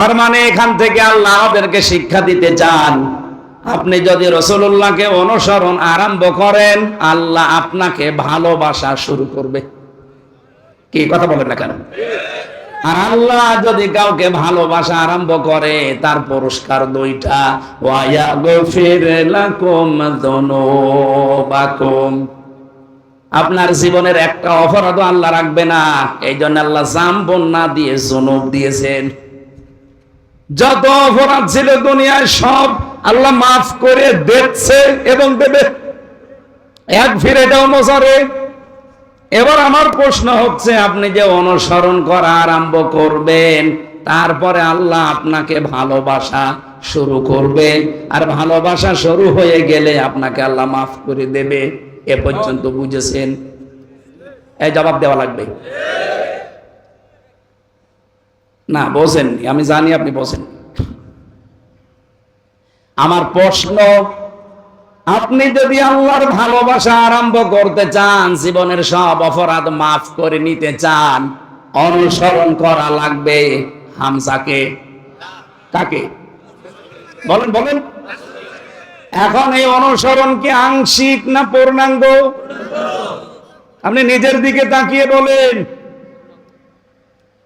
তার মানে এখান থেকে আল্লাহ আমাদেরকে শিক্ষা দিতে চান, আপনি যদি রাসূলুল্লাহকে অনুসরণ আরম্ভ করেন, আল্লাহ আপনাকে ভালোবাসা শুরু করবে। কি কথা বলেন না কেন? আর আল্লাহ যদি কাউকে ভালোবাসা আরম্ভ করে, তার পুরস্কার দুইটা, ওয়া ইয়াগফির লাকুম যুনুবাকুম। আপনার জীবনের একটা অপরাধও আল্লাহ রাখবে না। এই জন্য আল্লাহ জামবন না দিয়ে যুনুব দিয়েছেন। যত অপরাধ ছিল দুনিয়ায় সব আল্লাহ মাফ করে দিচ্ছে এবং দেবে। এক ফিরে এটাও মজারে। এবার আমার প্রশ্ন হচ্ছে, আপনি যে অনুসরণ করা আরম্ভ করবেন, তারপরে আল্লাহ আপনাকে ভালোবাসা শুরু করবে, আর ভালোবাসা শুরু হয়ে গেলে আপনাকে আল্লাহ মাফ করে দেবে। এ পর্যন্ত বুঝেছেন? এই জবাব দেওয়া লাগবে না? বোঝেননি? আমি জানি আপনি বোঝেন। আমার প্রশ্ন, আপনি যদি আল্লাহর ভালোবাসা আরম্ভ করতে চান, জীবনের সব অপরাধ মাফ করে নিতে চান, অনুসরণ করা লাগবে হামজাকে। কাকে? বলেন বলেন। এখন এই অনুসরণ কি আংশিক না পূর্ণাঙ্গ? আপনি নিজের দিকে তাকিয়ে বলেন।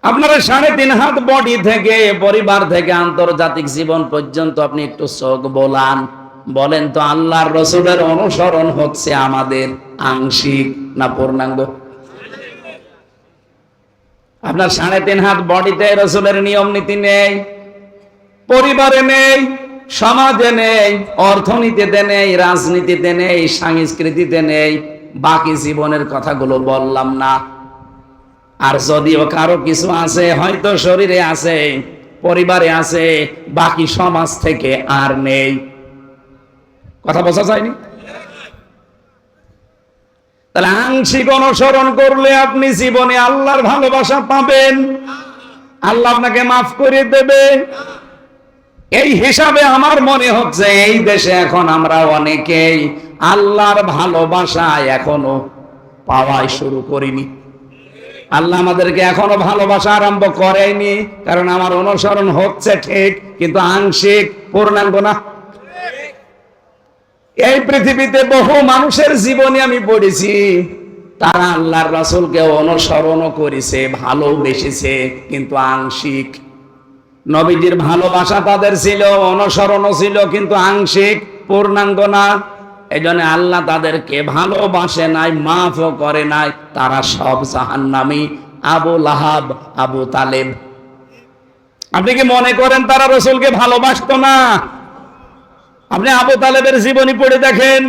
আপনারা 3.5 হাত বডি থেকে, পরিবার থেকে, আন্তর্জাতিক জীবন পর্যন্ত আপনি একটু চোখ বোলান। বলেন তো, আল্লাহর রাসূলের অনুসরণ হচ্ছে আমাদের আংশিক না পূর্ণাঙ্গ? আপনার 3.5 হাত বডিতে রাসূলের নিয়ম নীতি নেই, পরিবারে নেই, সমাজে নেই, অর্থনীতিতে নেই, রাজনীতিতে নেই, সংস্কৃতিতে নেই, বাকি জীবনের কথাগুলো বললাম না। আর যদিও কারো কিছু আছে, হয়তো শরীরে আছে, পরিবারে আছে, বাকি সমাজ থেকে আর নেই। কথা বোঝা যায়নি? তাহলে আংশিক অনুসরণ করলে আপনি জীবনে আল্লাহর ভালোবাসা পাবেন, আল্লাহ আপনাকে মাফ করে দেবে। এই হিসাবে আমার মনে হচ্ছে এই দেশে এখন আমরা অনেকেই আল্লাহর ভালোবাসা এখনো পাওয়াই শুরু করিনি। আল্লাহ আমাদেরকে এখনো ভালোবাসা আরম্ভ করেনি, কারণ আমার অনুসরণ হচ্ছে ঠিক, কিন্তু আংশিক, পূর্ণাঙ্গ না। এই পৃথিবীতে বহু মানুষের জীবনে আমি পড়েছি, তারা আল্লাহর রাসূলকে অনুসরণ করেছে, ভালোবেসেছে, কিন্তু আংশিক। নবীজির ভালোবাসা তাদের ছিল, অনুসরণও ছিল, কিন্তু আংশিক, পূর্ণাঙ্গ না। এই জন্য আল্লাহ তাদেরকে ভালোবাসে নাই, মাফও করে নাই। তারা সব জাহান্নামী। আবু লাহাব, আবু তালেব। আপনি কি মনে করেন তারা রাসূলকে ভালোবাসতো না? আপনি আবু তালেবের জীবনী পড়ে দেখেন,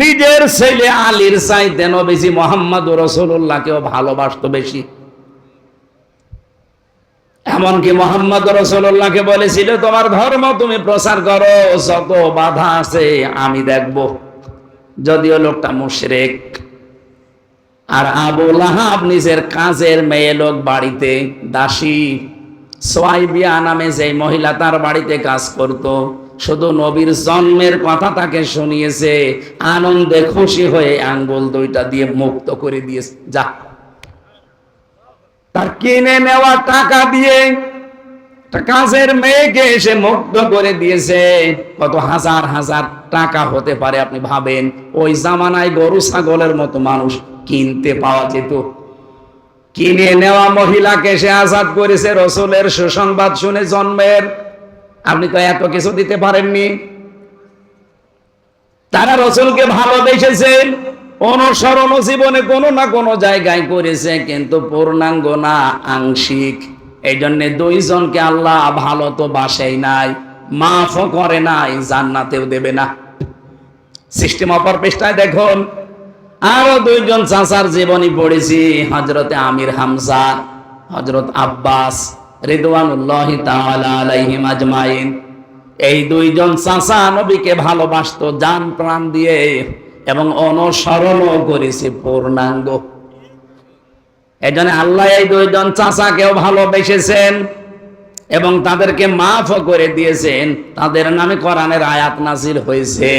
নিজের ছেলে আলীর চাইতে নবীজি মুহাম্মদুর রাসূলুল্লাহকেও ভালোবাসতো বেশি। এমনকি মুহাম্মদ রাসূলুল্লাহকে বলেছিল, তোমার ধর্ম তুমি প্রচার করো, যত বাধা আছে আমি দেখব। যদিও লোকটা মুশরিক। আর আবু লাহাব নিজের কাজের মেয়ে লোক, বাড়িতে দাসী সুয়াইবিয়া নামে যে মহিলা তার বাড়িতে কাজ করত, শুধু নবীর জন্মের কথা তাকে শুনিয়েছে, আনন্দে খুশি হয়ে আঙ্গুল দুইটা দিয়ে মুক্ত করে দিয়েছে। যা, তার কিনে নেওয়া টাকা দিয়ে কাজের মেয়েকে এসে মুক্ত করে দিয়েছে। কত হাজার হাজার টাকা হতে পারে আপনি ভাবেন। ওই জামানায় গরু ছাগলের মতো মানুষ কিনতে পাওয়া যেত। কিনে নেওয়া মহিলাকে সে আজাদ করেছে রাসূলের সুসংবাদ শুনে জন্মের। আপনি তো এত কিছু দিতে পারেননি। তারা রাসূলকে ভালোবেসেছেন, অনুসরণ জীবনে কোনো না কোনো জায়গায় করেছে, কিন্তু পূর্ণাঙ্গ না, আংশিক। এই জন্য দুইজনকে আল্লাহ ভালো তো বাসেই নাই, মাফও করে নাই, জান্নাতেও দেবে না। সিস্টেম অপর পৃষ্ঠায় দেখুন, আরো দুইজন চাচার জীবনী পড়েছি, হযরতে আমির হামজা, হযরত আব্বাস রিদওয়ানুল্লাহি তাআলা আলাইহিম আজমাইন। এই দুইজন চাচা নবীকে ভালোবাসতো জান প্রাণ দিয়ে, এবং অনুসরণও করেছে পূর্ণাঙ্গ। এই জন্য আল্লাহ এই দুইজন চাচাকেও ভালোবেসেছেন এবং তাদেরকে মাফও করে দিয়েছেন। তাদের নামে কোরআনের আয়াত নাযিল হয়েছে,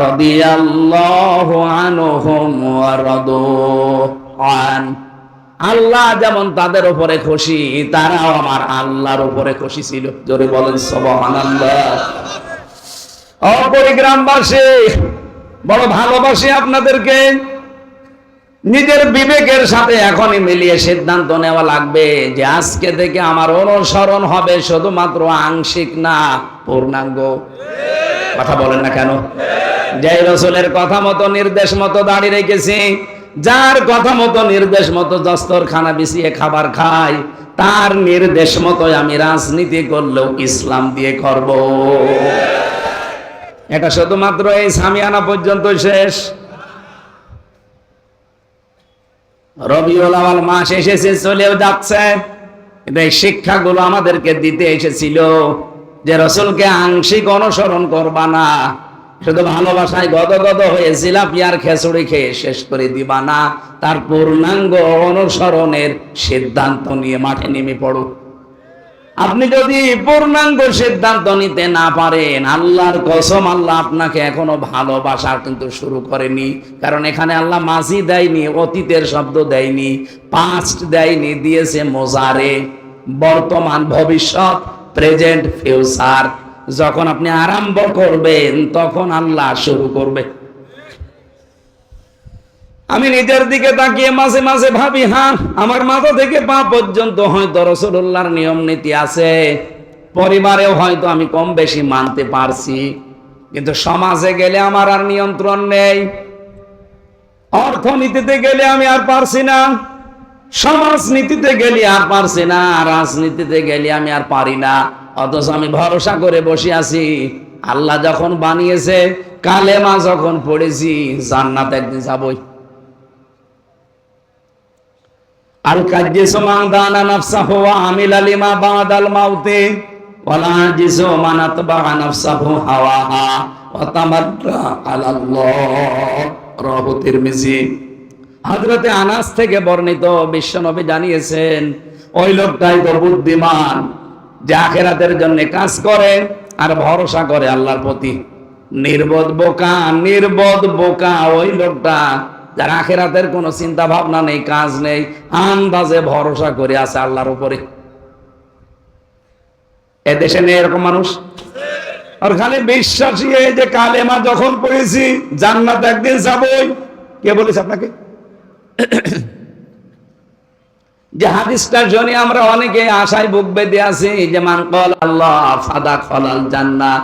রাদিয়াল্লাহু আনহুম ওয়া রাদু আন। আল্লাহ যেমন তাদের উপরে খুশি, তারাও আমার আল্লাহর উপরে খুশি ছিল। জোরে বলেন সুবহানাল্লাহ। গ্রামবাসী, বড় ভালোবাসি আপনাদেরকে। নিজের বিবেকের সাথে এখনই মিলিয়ে সিদ্ধান্ত নেওয়া লাগবে যে আজকে থেকে আমার অনুসরণ হবে শুধুমাত্র আংশিক না, পূর্ণাঙ্গ। কথা বলেন না কেন? যে রাসূলের কথা মতো নির্দেশ মতো দাঁড়িয়ে রেখেছি, যার কথা মতো নির্দেশ মতো দস্তরখানা বিছিয়ে খাবার খাই, তার নির্দেশ মতো আমি রাজনীতি করলেও ইসলাম দিয়ে করব। এটা শুধুমাত্র এই সামিয়ানা পর্যন্ত শেষ। রবিউল আউয়াল মাস এসেছে, চলেও যাচ্ছে, কিন্তু এই শিক্ষাগুলো আমাদেরকে দিতে এসেছিল যে রাসূলকে আংশিক অনুসরণ করবা না, শুধু ভালোবাসায় গদগদ হয়ে জিলাপি আর খিচুড়ি খেয়ে শেষ করে দিবা না, তার পূর্ণাঙ্গ অনুসরণের সিদ্ধান্ত নিয়ে মাঠে নেমে পড়ো। আপনি যদি পূর্ণাঙ্গ সিদ্ধান্ত নিতে না পারেন, আল্লাহর কসম, আল্লাহ আপনাকে এখনো ভালোবাসা কিন্তু শুরু করেনি। কারণ এখানে আল্লাহ মাজি দেয়নি, অতীতের শব্দ দেয়নি, পাস্ট দেয়নি, দিয়েছে মোজারে, বর্তমান, ভবিষ্যৎ, প্রেজেন্ট, ফিউচার। যখন আপনি আরম্ভ করবেন তখন আল্লাহ শুরু করবে। আমি নিজের দিকে তাকিয়ে মাঝে মাঝে ভাবি, হ্যাঁ, আমার মাথা থেকে পা পর্যন্ত হয়তো রাসূলুল্লাহর নিয়ম নীতি আছে, পরিবারেও হয়তো আমি কম বেশি মানতে পারছি, কিন্তু সমাজে গেলে আমার আর নিয়ন্ত্রণ নেই। অর্থনীতিতে গেলে আমি আর পারছি না, সমাজনীতিতে গেলে আর পারছি না, রাজনীতিতে গেলে আমি আর পারি না। অথচ আমি ভরসা করে বসে আছি, আল্লাহ যখন বানিয়েছে, কালেমা যখন পড়েছি, জান্নাত একদিন যাবই। আল কাজ্জিসু মান দানা নাফসাহু ওয়া আমিলা লিমা বাদাল মাউতি ওয়ালা আজিসু মান আতবা নাফসাহু হাওয়াহা ওয়া তামাদ্দা আলাল্লাহ। রাহু তিরমিজি। হযরতে আনাস থেকে বর্ণিত, বিশ্বনবী জানিয়েছেন, ওই লোকটাই তো বুদ্ধিমান যে আখিরাতের জন্য কাজ করে আর ভরসা করে আল্লাহর প্রতি। নির্বোধ বোকা ওই লোকটা যার আখিরাতের কোনো চিন্তা ভাবনা নেই, কাজ নেই, আন্দাজে ভরসা করে আছে আল্লাহর উপরে। এদেশে নেই এরকম মানুষ? আর খালি বিশ্বাসী যে কালেমা যখন পড়েছি জান্নাত একদিন যাবই। কে বলেছে আপনাকে? যে হাদিসটা শুনে আমরা অনেকে আশায় বুক বেঁধে আছি যে মান ক্বাল আল্লাহ ফাদাখালাল জান্নাহ।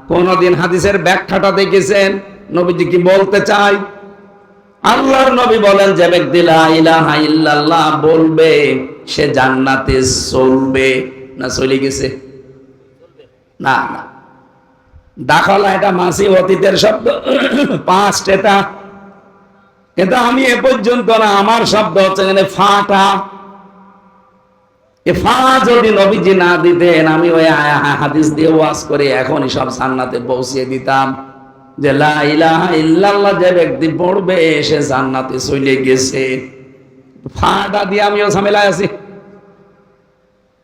কোনদিন হাদিসের ব্যাখ্যাটা দেখেছেন? নবীজি কি বলতে চায়? আল্লাহর নবী বলেন, যে ব্যক্তি লা ইলাহা ইল্লাল্লাহ বলবে সে জান্নাতে চলবে। না চলে গেছে? না না, দাখালা এটা মাসি অতীতের শব্দ, পাস্ট এটা। কিন্তু আমি এ পর্যন্ত না, আমার শব্দ হচ্ছে এখানে ফাটা। এ ফা যদি নবীজি না দিতেন, আমি ওই হাদিস দিয়ে ওয়াজ করে এখনই সব জান্নাতে পৌঁছে দিতাম যে লা ইলাহা ইল্লাল্লাহ যে ব্যক্তি পড়বে সে জান্নাতে চলে গেছে। ফাটা দিয়ে আমিও ঝামেলায় আছি।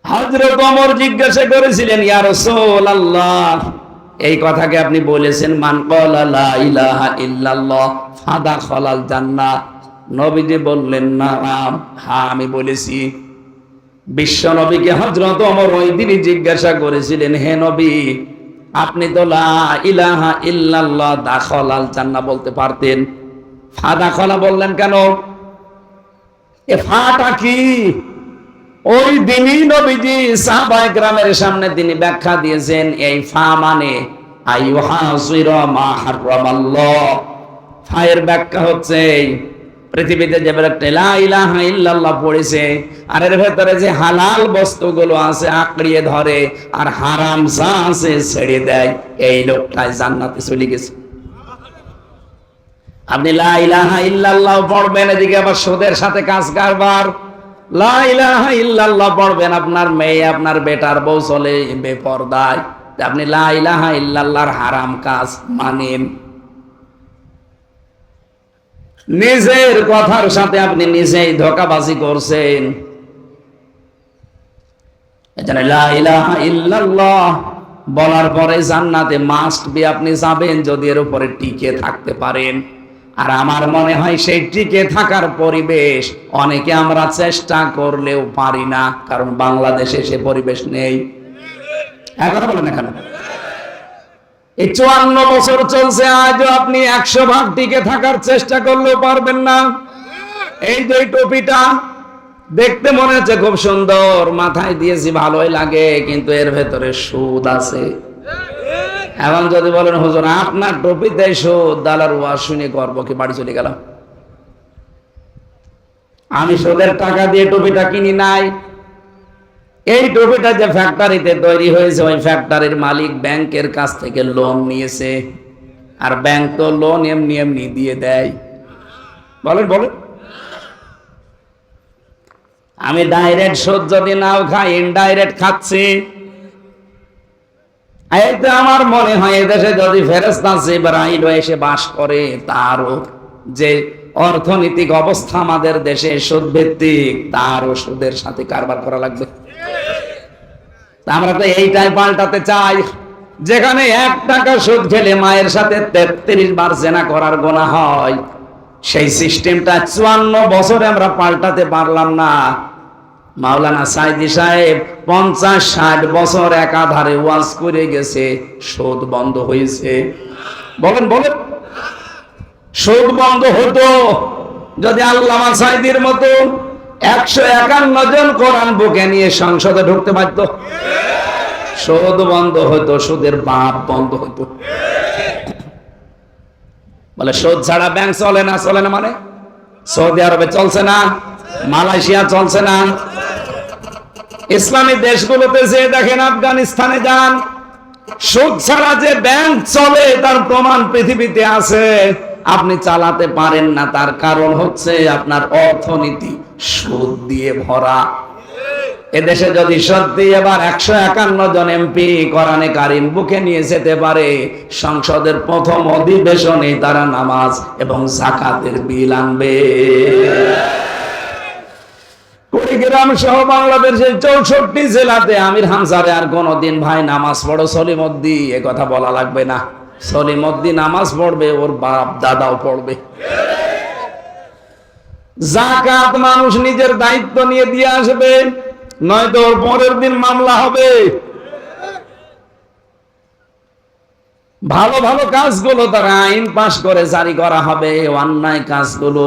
হযরত ওমর জিজ্ঞাসা করেছিলেন, ইয়া রাসূলুল্লাহ, এই কথাকে আপনি বলেছেন মান ক্বালা লা ইলাহা ইল্লাল্লাহ ফাদাখালাল জান্নাহ? নবীজি বললেন, নাম, হ্যাঁ আমি বলেছি। বিশ্ব নবীকে হযরত ওমর ওই দিনই জিজ্ঞাসা করেছিলেন, হে নবী, আপনি তো লা ইলাহা ইল্লাল্লাহ দাখালাল জান্নাহ বলতে পারতেন, ফাদাখালা বললেন কেন? এ ফাটা কি? ওই দিনই নবীজি সাহাবায়ে কেরামের সামনে তিনি ব্যাখ্যা দিয়েছেন, এই ফা মানে আইয়ুহাসিরা মা হারামাল্লাহ। ফায়ের ব্যাখ্যা হচ্ছে পৃথিবীতে যে ব্যক্তি লা ইলাহা ইল্লাল্লাহ পড়েছে আর এর ভেতরে যে হালাল বস্তুগুলো আছে আঁকড়িয়ে ধরে আর হারাম যা আছে ছেড়ে দেয়, এই লোকটাই জান্নাতে চলে গেছে। আপনি লা ইলাহা ইল্লাল্লাহ পড়বেন, এদিকে আবার সুদের সাথে কাজ কারবার। লা ইলাহা ইল্লাল্লাহ পড়বেন, আপনার মেয়ে আপনার বেটার বউ চলে বেপরদায়, আপনি লা ইলাহা ইল্লাল্লাহর হারাম কাজ মানেন। নিজের কথার সাথে আপনি নিজেই ধোঁকাবাজি করছেন। এজন্য লা ইলাহা ইল্লাল্লাহ বলার পরে জান্নাতে মাস্ট বি আপনি যাবেন যদি এর উপরে টিকে থাকতে পারেন। আর আমার মনে হয় সেই টিকে থাকার পরিবেশ অনেকে আমরা চেষ্টা করলেও পারি না, কারণ বাংলাদেশে সে পরিবেশ নেই। কথা বলেন না কেন? এই 54 বছর চলছে, আজও আপনি 100 ভাগ টিকে থাকার চেষ্টা করলেও পারবেন না। এই যে টুপিটা দেখতে মনে হচ্ছে খুব সুন্দর, মাথায় দিয়েছি ভালোই লাগে, কিন্তু এর ভেতরে সুদ আছে। এখন যদি বলেন হুজুর আপনার টুপিতে সুদ, দালার ওয়াজ শুনে করবো কি, বাড়ি চলে গেলাম। আমি সুদের টাকা দিয়ে টুপিটা কিনি নাই। এই টুপিটা যে ফ্যাক্টরিতে তৈরি হয়েছে, ওই ফ্যাক্টরির মালিক ব্যাংকের কাছ থেকে লোন নিয়েছে, আর ব্যাংক তো লোন এমনি এমনি দিয়ে দেয়। বলেন বলেন, আমি ডাইরেক্ট সুদ যদি নাও খাই, ইনডাইরেক্ট খাচ্ছি। এতে আমার মনে হয় এদেশে যদি ফেরেশতা জিবরাইল এসে বাস করে, তারও যে অর্থনৈতিক অবস্থা আমাদের দেশে সুদ ভিত্তিক, তারও সুদের সাথে কারবার করা লাগবে। আমরা তো এইটাই পাল্টাতে চাই, যেখানে 1 টাকা সুদ খেলে মায়ের সাথে 33 বার জেনা করার গুনাহ হয়, সেই সিস্টেমটা 54 বছরে আমরা পাল্টাতে পারলাম না। মাওলানা সাইদি সাহেব 50-60 বছর একাধারে ওয়াজ করে গেছে, সুদ বন্ধ হয়েছে। বলেন বলেন, সুদ বন্ধ হতো যদি আল্লামা সাইদির মতো 151 জন কোরআন বুকে নিয়ে সংসদে ঢুকতে পারত। সুদ বন্ধ হতো, সুদের বাপ বন্ধ হতো। বলে সুদ ছাড়া ব্যাংক চলে না, চলে না মানে সৌদি আরবে চলছে না, মালয়েশিয়া চলছে না, ইসলামী দেশগুলোতে যে দেখেন, আফগানিস্তানে যান, সুদ ছাড়া যে ব্যাংক চলে তার প্রমাণ পৃথিবীতে আছে। আপনি চালাতে পারেন না, তার কারণ হচ্ছে আপনার অর্থনীতি সুদ দিয়ে ভরা। এদেশে যদি সত্যি এবার 151 জন এমপি কোরআনে কারিম বুকে নিয়ে যেতে পারে, সংসদের প্রথম অধিবেশনে তারা নামাজ এবং যাকাতের বিল আনবে। কুড়িগ্রাম সহ বাংলাদেশের 64 জেলাতে আমির হামজারে আর কোনদিন ভাই নামাজ পড়ো সলিমদ্দি এ কথা বলা লাগবে না। সলিমদ্দি নামাজ পড়বে, ওর বাপ দাদাও পড়বে। যাকাত মানুষ নিজের দায়িত্ব নিয়ে দিয়ে আসবে, নয়তো ওর পরের দিন মামলা হবে। ভালো ভালো কাজগুলো তারা আইন পাশ করে জারি করা হবে, অন্যায় কাজগুলো,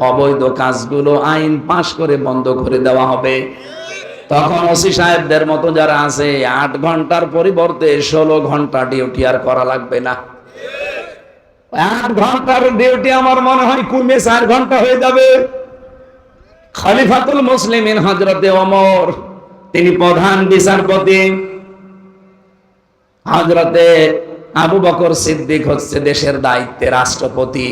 অবৈধ কাজগুলো আইন পাশ করে বন্ধ করে দেওয়া হবে। তখন ওসি সাহেবদের মতো যারা আছে, 8 ঘন্টার পরিবর্তে 16 ঘন্টা ডিউটি আর করা লাগবে না। 8 ঘন্টার ডিউটি আমার মনে হয় কমে 4 ঘন্টা হয়ে যাবে। খলিফাতুল মুসলিমিন হযরতে ওমর, তিনি প্রধান বিচারপতি, হযরতে আবু বকর সিদ্দিক হচ্ছে দেশের দায়িত্বে রাষ্ট্রপতি।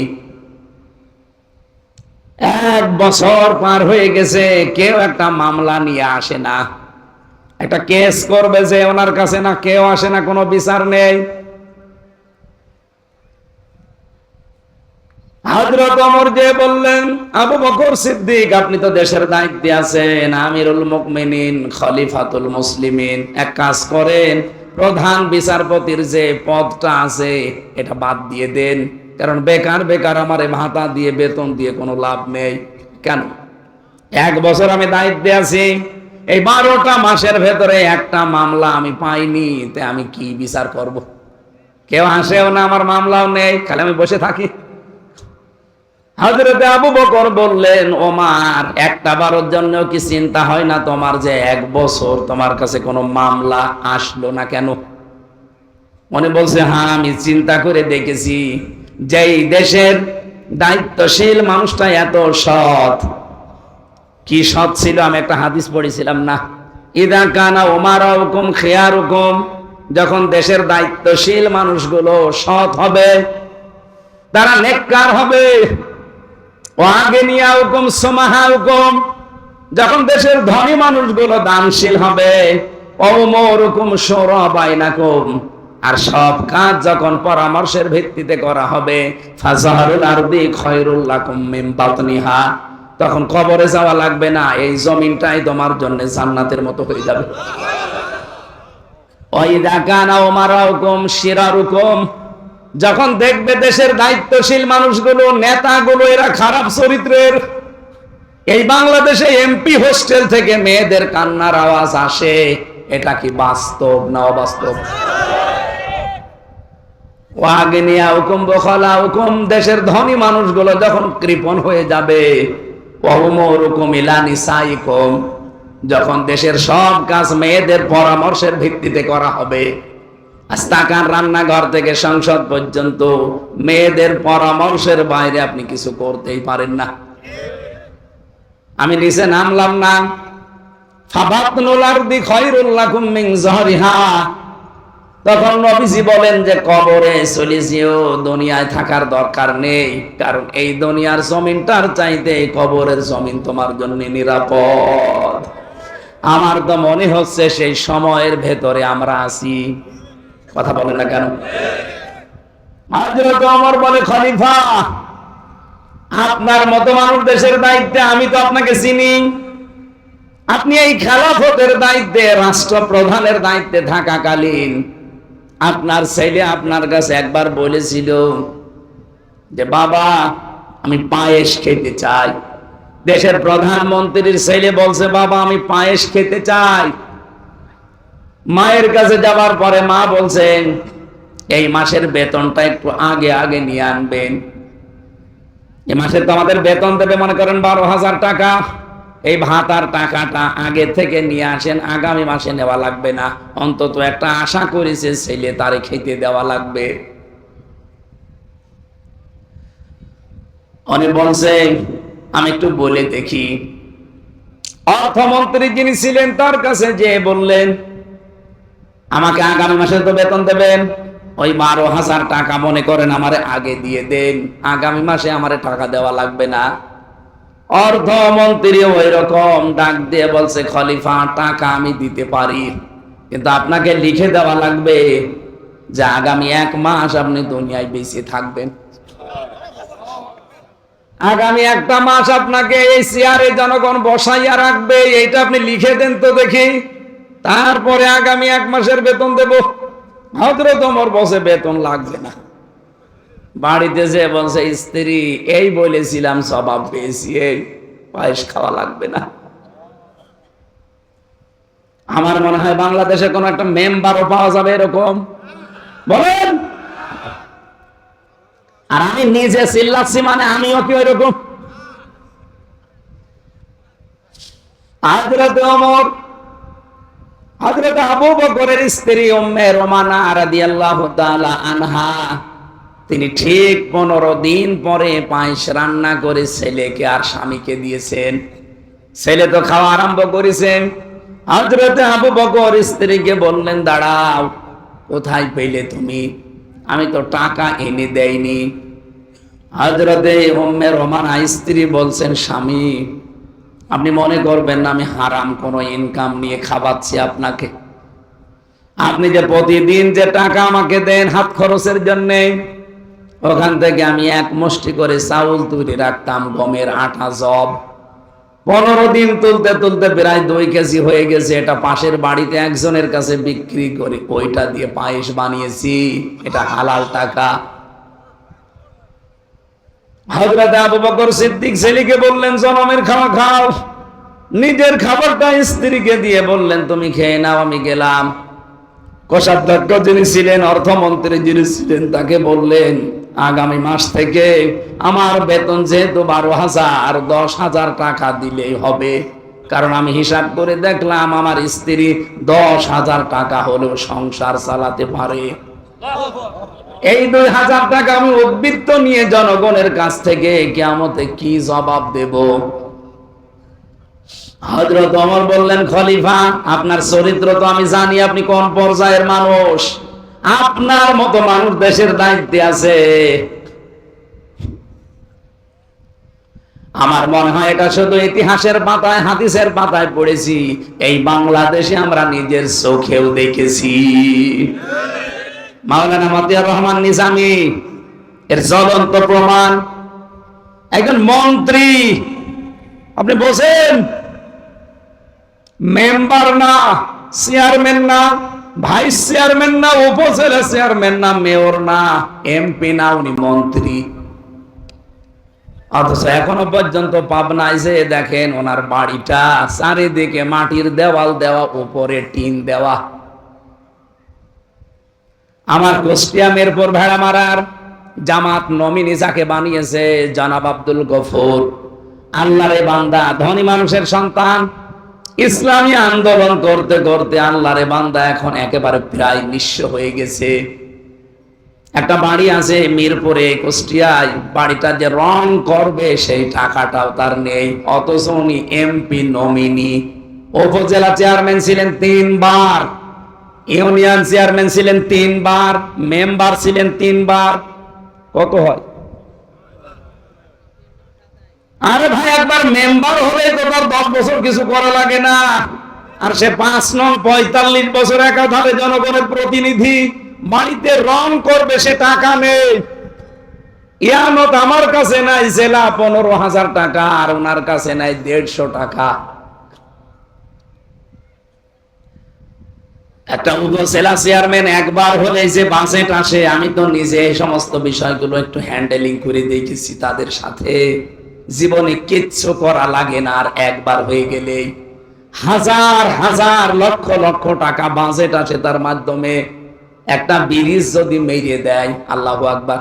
1 বছর পার হয়ে গেছে, কেউ একটা মামলা নিয়ে আসে না। একটা কেস করবে যে ওনার কাছে না, কেউ আসে না, কোনো বিচার নেই। হযরত ওমর যে বললেন, আবু বকর সিদ্দিক আপনি তো দেশের দায়িত্বে আছেন, আমিরুল মুমিনিন, খলিফাতুল মুসলিমিন, এক কাজ করেন, প্রধান বিচারপতির যে পদটা আছে এটা বাদ দিয়ে দেন, কারণ বেকার বেকার আমার ভাতা দিয়ে বেতন দিয়ে কোনো লাভ নেই। কেন? 1 বছর আমি দায়িত্বে আছি, এই 12টা মাসের ভেতরে একটা মামলা আমি পাইনি, তে আমি কি বিচার করব? কেউ আসেও না, আমার মামলাও নেই, খালি আমি বসে থাকি। হযরত আবু বকর বললেন, ওমর একটা বারের জন্য কি চিন্তা হয় না তোমার যে 1 বছর তোমার কাছে কোনো মামলা আসলো না কেন? মনে বলছে, হ্যাঁ আমি চিন্তা করে দেখেছি, যেই দেশের দায়িত্বশীল মানুষটা এত সৎ, কি সৎ ছিল, আমি একটা হাদিস পড়েছিলাম না, ইদা কানা উমারাউকুম খিয়ারুকুম, যখন দেশের দায়িত্বশীল মানুষগুলো সৎ হবে, তারা নেককার হবে, ওয়াগনিয়াউকুম সুমাহাউকুম, যখন দেশের ধনী মানুষগুলো দানশীল হবে, ওমরুকুম শুরা বাইনাকুম, আর সব কাজ যখন পরামর্শের ভিত্তিতে করা হবে, ফাজাহারুল আরদি খায়রুল লাকুম মিন বাতনিহা, তখন কবরে যাওয়া লাগবে না, এই জমিনটাই তোমার জন্য জান্নাতের মতো হয়ে যাবে। ওয়াইদা কানা উমারাউকুম শিরারুকুম, যখন দেখবে দেশের দায়িত্বশীল মানুষগুলো, নেতাগুলো এরা খারাপ চরিত্রের, এই বাংলাদেশে এমপি হোস্টেল থেকে মেয়েদের কান্নার আওয়াজ আসে, এটা কি বাস্তব না অবাস্তব? ওয়াগনিয়া হুকুম বখলা হুকুম, দেশের ধনী মানুষগুলো যখন কৃপণ হয়ে যাবে, ওয়াহুমুরুকুম ইলা নিসাইকুম, যখন দেশের সব কাজ মেয়েদের পরামর্শের ভিত্তিতে করা হবে, আস্তাকার রান্নাঘর থেকে সংসদ পর্যন্ত মেয়েদের পরামর্শের বাইরে আপনি কিছু করতেই পারেন না। আমি নিচে নামলাম না, ফাবাতনুল আরদি খায়রুল লাকুম মিন যহরিহা, তখন নবীজি বলেন যে কবরে চলে যেও, দুনিয়ায় থাকার দরকার নেই, কারণ এই দুনিয়ার জমিনটার চাইতে কবরের জমিন তোমার জন্য নিরাপদ। আমার তো মনে হচ্ছে সেই সময়ের ভেতরে আমরা আছি। কথা বলেন না কেন? হযরত ওমর বলে, খলিফা আপনার মতো মানুষ দেশের দায়িত্বে, আমি তো আপনাকে চিনি, আপনি এই খেলাফতের দায়িত্বে, রাষ্ট্রপ্রধানের দায়িত্বে থাকাকালীন আপনার ছেলে আপনার কাছে একবার বলেছিল যে বাবা আমি পায়েস খেতে চাই। দেশের প্রধানমন্ত্রীর ছেলে বলছে বাবা আমি পায়েস খেতে চাই। মায়ের কাছে যাওয়ার পরে মা বলছেন এই মাসের বেতনটা একটু আগে আগে নিয়ে আনবেন। এই মাসে তো আমাদের বেতন দেবে মনে করেন 12,000 টাকা, এই ভাতার টাকাটা আগে থেকে নিয়ে আসেন, আগামী মাসে নেওয়া লাগবে না, অন্তত একটা আশা করেছে ছেলে তারে খেতে দেওয়া লাগবে। উনি বলছে আমি একটু বলে দেখি। অর্থমন্ত্রী যিনি ছিলেন তার কাছে যে বললেন আমাকে আগামী মাসে তো বেতন দেবেন, ওই 12,000 টাকা মনে করেন আমারে আগে দিয়ে দেন, আগামী মাসে আমারে টাকা দেওয়া লাগবে না। অর্থমন্ত্রী ওই রকম ডাক দিয়ে বলছে খলিফা টাকা আমি দিতে পারি, কিন্তু আপনাকে লিখে দেওয়া লাগবে যে আগামী 1 মাস আপনি দুনিয়ায় বেঁচে থাকবেন, আগামী 1টা মাস আপনাকে এই চেয়ারে জনগণ বসাইয়া রাখবে, এইটা আপনি লিখে দেন তো দেখি, তারপরে আগামী 1 মাসের বেতন দেব। হযরত ওমর বসে বেতন লাগবে না। বাড়িতে যে বলছে স্ত্রী এই বলেছিলাম স্বভাব পেয়েছি, এই পায়েস খাওয়া লাগবে না। আমার মনে হয় বাংলাদেশে কোন একটা মেম্বারও পাওয়া যাবে এরকম, বলেন? আর আমি নিজে চিল্লাচ্ছি মানে আমিও কি ওইরকম? হযরত ওমর, হযরত আবু বকরের স্ত্রী উম্মে রোমানা রাদিয়াল্লাহু তাআলা আনহা, তিনি ঠিক 15 দিন পরে পায়েস রান্না করে ছেলেকে আর স্বামীকে দিয়েছেন। ছেলে তো খাওয়া আরম্ভ করেছেন। হযরত আবু বকর স্ত্রীকে বললেন দাঁড়াও, কোথায় পেলে তুমি? আমি তো টাকা এনে দেইনি। হযরতে উম্মে রোমানা স্ত্রী বলছেন স্বামী আপনি মনে করবেন না আমি হারাম কোনো ইনকাম নিয়ে খাওয়াচ্ছি আপনাকে, আপনি যে প্রতিদিন যে টাকা আমাকে দেন হাত খরচের জন্য, ওখান থেকে আমি 1 মুষ্টি করে চাউল তুলে রাখতাম, গমের আটা জব। 15 দিন তুলতে তুলতে প্রায় 2 কেজি হয়ে গেছে, এটা পাশের বাড়িতে একজনের কাছে বিক্রি করে ওইটা দিয়ে পায়েস বানিয়েছি, এটা হালাল টাকা। হযরত আবু বকর সিদ্দিক ছেলেকে বললেন জনমের খাওয়া খাও, নিজের খাবারটা স্ত্রীকে দিয়ে বললেন তুমি খেয়ে নাও, আমি গেলাম। কোষাধ্যক্ষ যিনি ছিলেন, অর্থমন্ত্রী যিনি ছিলেন, তাকে বললেন আগামী মাস থেকে আমার বেতন যেহেতু 12,000, 10,000 টাকা দিলেই হবে, কারণ আমি হিসাব করে দেখলাম আমার স্ত্রী 10,000 টাকা হলেও সংসার চালাতে পারে। এই 2,000 টাকা আমি উদ্বৃত্ত নিয়ে জনগণের কাছ থেকে কিয়ামতে কি জবাব দেব? হযরত ওমর বললেন খলিফা আপনার চরিত্র তো আমি জানি, আপনি কোন পর্যায়ের মানুষ, আপনার মতো মানুষ দেশের দায়িত্বে আছে। আমার মনে হয় এটা শুধু ইতিহাসের পাতায় হাদিসের পাতায় পড়েছি, এই বাংলাদেশে আমরা নিজের চোখেও দেখেছি। মাওলানা মতিয়ার রহমান নিজামী এর জ্বলন্ত প্রমাণ। একজন মন্ত্রী, আপনি বলছেন মেম্বার না, চেয়ারম্যান না, ভাইস চেয়ারম্যান না, উপজেলা চেয়ারম্যান না, মেয়র না, এমপি না, উনি মন্ত্রী। অথচ এখনো পর্যন্ত পাবনায় যে দেখেন ওনার বাড়িটা চারিদিকে মাটির দেওয়াল দেওয়া, উপরে টিন দেওয়া। আমার কুষ্টিয়া মিরপুর ভেড়ামারার জামাত নমিনি যাকে বানিয়েছে জনাব আব্দুল গফুর, আল্লাহরে বান্দা, ধনী মানুষের সন্তান, ইসলামী আন্দোলন করতে করতে আল্লাহরে বান্দা এখন একেবারে প্রায় নিঃস্ব হয়ে গেছে। একটা বাড়ি আছে মিরপুরে, কুষ্টিয়ায়, বাড়িটা যে রং করবে সেই টাকাটাও তার নেই। অথচ উনি এমপি নমিনি, উপজেলা চেয়ারম্যান ছিলেন 3 বার, ইউনিয়ন চেয়ারম্যান ছিলেন 3 বার, মেম্বার ছিলেন 3 বার। কত হয়? আরে ভাই, একবার মেম্বার হলে তো তার 10 বছর কিছু করা লাগে না। আর সে 5 নং 45 বছর একাধারে জনগণের প্রতিনিধি, বাড়িতে রং করবে, সে টাকা নেই। ইয়ানত আমার কাছে নাই জেলা 15,000 টাকা, আর ওনার কাছে নাই 150 টাকা। একটা উপজেলা চেয়ারম্যান একবার হলে যে বাজেট আসে, আমি তো নিজে এই সমস্ত বিষয়গুলো একটু হ্যান্ডেলিং করে দেখেছি তাদের সাথে। জীবনে কিচ্ছু করা লাগে না, আর একবার হয়ে গেলেই হাজার হাজার লক্ষ লক্ষ টাকা বাজেট আসে তার মাধ্যমে। একটা ব্রিজ যদি মেরে দেয়, আল্লাহু আকবার।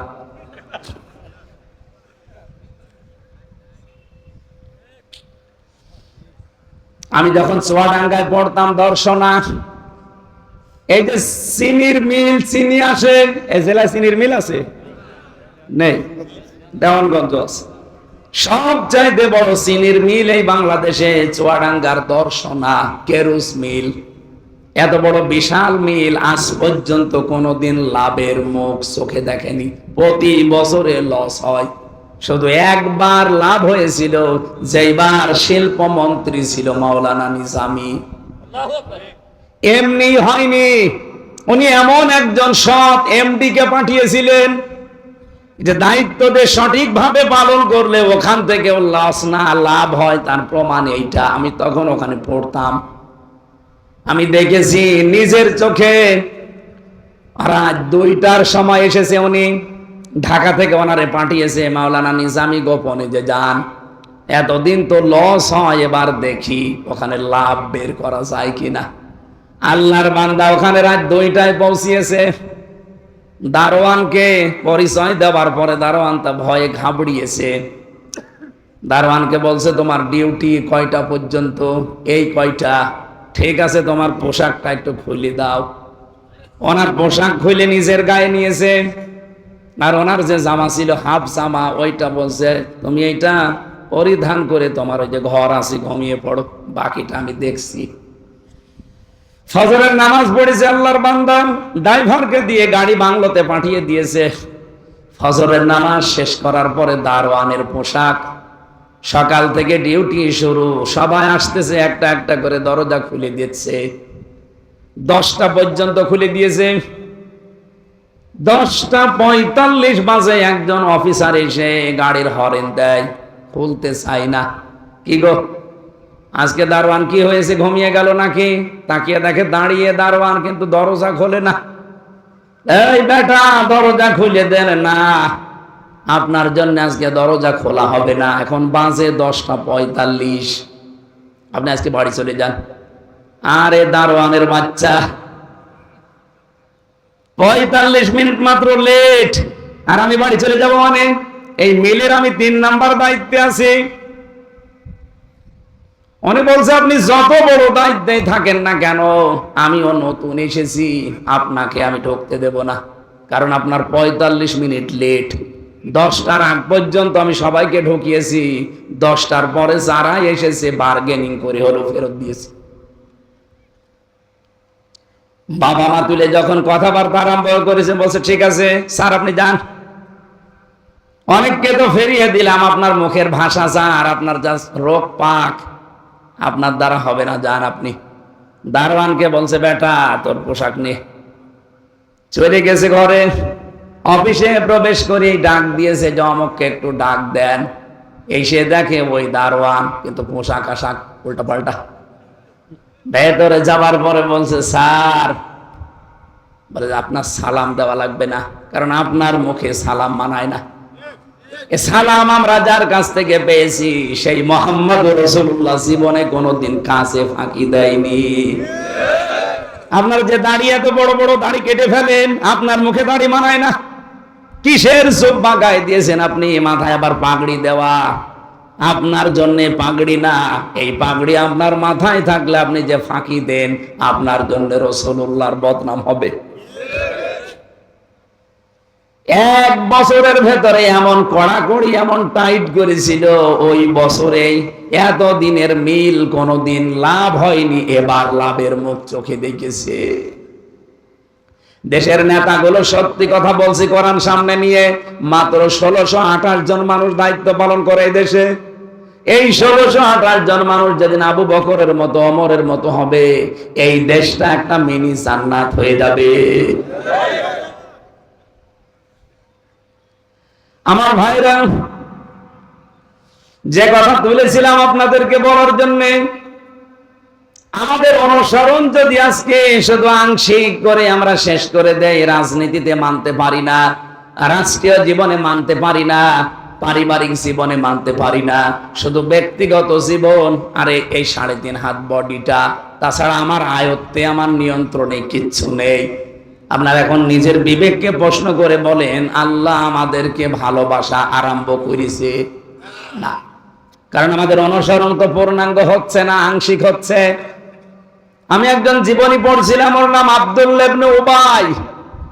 আমি যখন চুয়াডাঙ্গায় পড়তাম দর্শনা, এই যে চিনির মিল, চিনি আসে, এই জেলায় চিনির মিল আছে নেই? দেওয়ানগঞ্জ আছে। সবচাইতে বড় চিনির মিল এই বাংলাদেশে চুয়াডাঙ্গার দর্শনা কেরুস মিল। এত বড় বিশাল মিল আজ পর্যন্ত কোনোদিন লাভের মুখ চোখে দেখেনি। প্রতি বছরে লস হয়। শুধু একবার লাভ হয়েছিল, যেবার শিল্পমন্ত্রী ছিল মাওলানা নিজামী। এমনি হয়নি, উনি এমন একজন সৎ এমডি কে পাঠিয়েছিলেন যে দায়িত্ব দিয়ে সঠিকভাবে পালন করলে ওখান থেকে লস না লাভ হয়, তার প্রমাণ এইটা। আমি তখন ওখানে পড়তাম, আমি দেখেছি নিজের চোখে। রাত 2টার সময় এসেছে উনি, ঢাকা থেকে ওনারে পাঠিয়েছে মাওলানা নিজামী গোপনে, যে যান, এতদিন তো লস হয়, এবার দেখি ওখানে লাভ বের করা যায় কিনা। আল্লাহর বান্দা ওখানে রাত 2টায় পৌঁছিয়েছে। দারোয়ানকে পরিচয় দেওয়ার পরে দারোয়ান তা ভয়ে ঘাবড়িয়েছে। দারোয়ানকে বলছে, তোমার ডিউটি কয়টা পর্যন্ত? এই কয়টা। ঠিক আছে, তোমার পোশাকটা একটু খুলে দাও। ওনার পোশাক খুলে নিজের গায়ে নিয়েছে, আর ওনার যে জামা ছিল হাফ জামা, ওইটা বলছে তুমি এইটা পরিধান করে তোমার ওই যে ঘর আছে ঘুমিয়ে পড়ো, বাকিটা আমি দেখছি। ফজরের নামাজ পড়েছে আল্লাহর বান্দা, ড্রাইভারকে দিয়ে গাড়ি বাংলোতে পাঠিয়ে দিয়েছে। ফজরের নামাজ শেষ করার পরে দারোয়ানের পোশাক, সকাল থেকে ডিউটি শুরু, সবাই আসতেছে, একটা একটা করে দরজা খুলে দিচ্ছে। 10টা পর্যন্ত খুলে দিয়েছে। 10:45 বাজে একজন অফিসার এসে গাড়ির হরেন দেয়, খুলতে চাই না। কি গো, আজকে দারোয়ান কি হয়েছে, ঘুমিয়ে গেল নাকি? তাকিয়ে দেখে দাঁড়িয়ে দারোয়ান, কিন্তু দরজা খোলে না। এই বেটা, দরজা খুলে দেন না, আপনার জন্য আজকে দরজা খোলা হবে না। এখন বাজে 10:45, আপনি আজকে বাড়ি চলে যান। আরে দারোয়ানের বাচ্চা, 45 মিনিট মাত্র লেট, আর আমি বাড়ি চলে যাব মানে? এই মিলের আমি 3 নাম্বার দায়িত্বে আছি। উনি বলছে, আপনি যত বড় দায়িত্বে থাকেন না কেন, আমিও নতুন এসেছি, আপনাকে আমি ঢুকতে দেব না, কারণ আপনার 45 মিনিট লেট। 10টার আগ পর্যন্ত আমি সবাইকে ঢুকিয়েছি, 10টার পরে যারা এসেছে বার্গেনিং করে হলো ফেরত দিয়েছি। বাবা মা তুলে যখন কথাবার্তা আরম্ভ করেছে, বলছে ঠিক আছে স্যার আপনি যান। অনেককে তো ফেরিয়ে দিলাম, আপনার মুখের ভাষা যা, আর আপনার যা রোগ পাক, আপনার দ্বারা হবে না, যান আপনি। দারোয়ানকে বলছে, বেটা তোর পোশাক নিয়ে চলে গেছে ঘরে। অফিসে প্রবেশ করে ডাক দিয়েছে যে অমুককে একটু ডাক দেন। এসে দেখে ওই দারোয়ান, কিন্তু পোশাক আশাক উল্টা পাল্টা। ভেতরে যাবার পরে বলছে, স্যার বলে যে আপনার সালাম দেওয়া লাগবে না, কারণ আপনার মুখে সালাম মানায় না। এ সালাম আমরা যার কাছ থেকে পেয়েছি সেই মুহাম্মদ রাসূলুল্লাহ জীবনে কোনোদিন কাছে ফাঁকি দেয়নি। আপনার যে দাড়ি, এত বড় বড় দাড়ি কেটে ফেলেন, আপনার মুখে দাড়ি মানায় না। কিসের জুব্বা গায়ে দিয়েছেন আপনি, মাথায় আবার পাগড়ি দেওয়া, আপনার জন্য পাগড়ি না। এই পাগড়ি আপনার মাথায় থাকলে আপনি যে ফাঁকি দেন, আপনার জন্য রাসূলুল্লাহর বদনাম হবে। 1 বছরের ভেতরে এমন কড়াকড়ি, এমন টাইট করেছিল, ওই বছরেই এত দিনের মিল কোনোদিন লাভ হয়নি, এবার লাভের মুখ চোখে দেখেছে। দেশের নেতাগুলো সত্যি কথা বলছি, কোরআন সামনে নিয়ে মাত্র 1628 জন মানুষ দায়িত্ব পালন করে এই দেশে। এই 1628 জন মানুষ যেদিন আবু বকরের মতো, ওমরের মতো হবে, এই দেশটা একটা মিনি জান্নাত হয়ে যাবে। আমার ভাইরা, যে কথা তুলেছিলাম আপনাদেরকে বলার জন্য, আমাদের অনুসরণ যদি আজকে শুধু আংশিক করে আমরা শেষ করে দেই, রাজনীতিতে মানতে পারি না, রাষ্ট্রীয় জীবনে মানতে পারি না, পারিবারিক জীবনে মানতে পারি না, শুধু ব্যক্তিগত জীবন, আরে এই 3.5 হাত বডিটা, তাছাড়া আমার আয়ত্তে, আমার নিয়ন্ত্রণে কিচ্ছু নেই। আপনারা এখন নিজের বিবেককে প্রশ্ন করে বলেন, আল্লাহ আমাদেরকে ভালোবাসা আরম্ভ করেছে না? কারণ আমাদের অনুসরণ তো পূর্ণাঙ্গ হচ্ছে না, আংশিক হচ্ছে। আমি একজন জীবনী পড়ছিলাম, ওর নাম আব্দুল্লাহ ইবনে উবাই।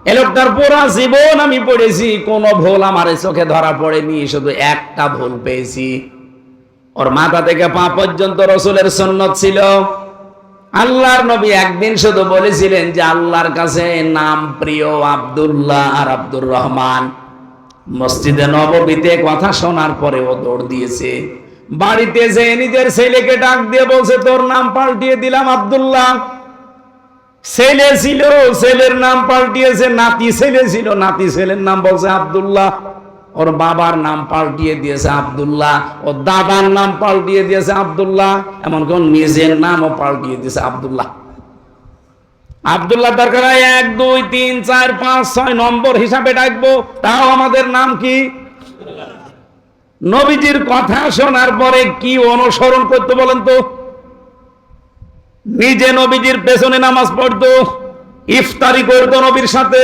এই লোকটার পুরো জীবন আমি পড়েছি, কোনো ভুল আমার চোখে ধরা পড়েনি, শুধু একটা ভুল পেয়েছি। ওর মাথা থেকে পা পর্যন্ত রাসূলের সুন্নাত ছিল। আল্লাহর নবী একদিন শুধু বলেছিলেন যে আল্লাহর কাছে নাম প্রিয় আব্দুল্লাহ আর আব্দুর রহমান। মসজিদে নববীতে কথা শোনার পরে ও দৌড় দিয়েছে। বাড়িতে যে নিজের ছেলেকে ডাক দিয়ে বলছে, তোর নাম পাল্টিয়ে দিলাম আব্দুল্লাহ। ছেলে ছিল, ছেলের নাম পাল্টিয়েছে। নাতি ছেলে ছিল, নাতি ছেলের নাম বলছে আব্দুল্লাহ। ওর বাবার নাম পাল্টিয়ে দিয়েছে আব্দুল্লাহ, ওর দাদার নাম পাল্টিয়ে দিয়েছে আব্দুল্লাহ, এমনকি ওর নিজের নামও পাল্টিয়ে দিয়েছে আব্দুল্লাহ। আব্দুল্লাহ দরকার 1 2 3 4 5 6 নম্বর হিসাবে ডাকবো, তাও আমাদের নাম কি? নবীজির কথা শোনার পরে কি অনুসরণ করতে বলেন তো? নিজে নবীজির পেছনে নামাজ পড়তো, ইফতারি করতো নবীর সাথে,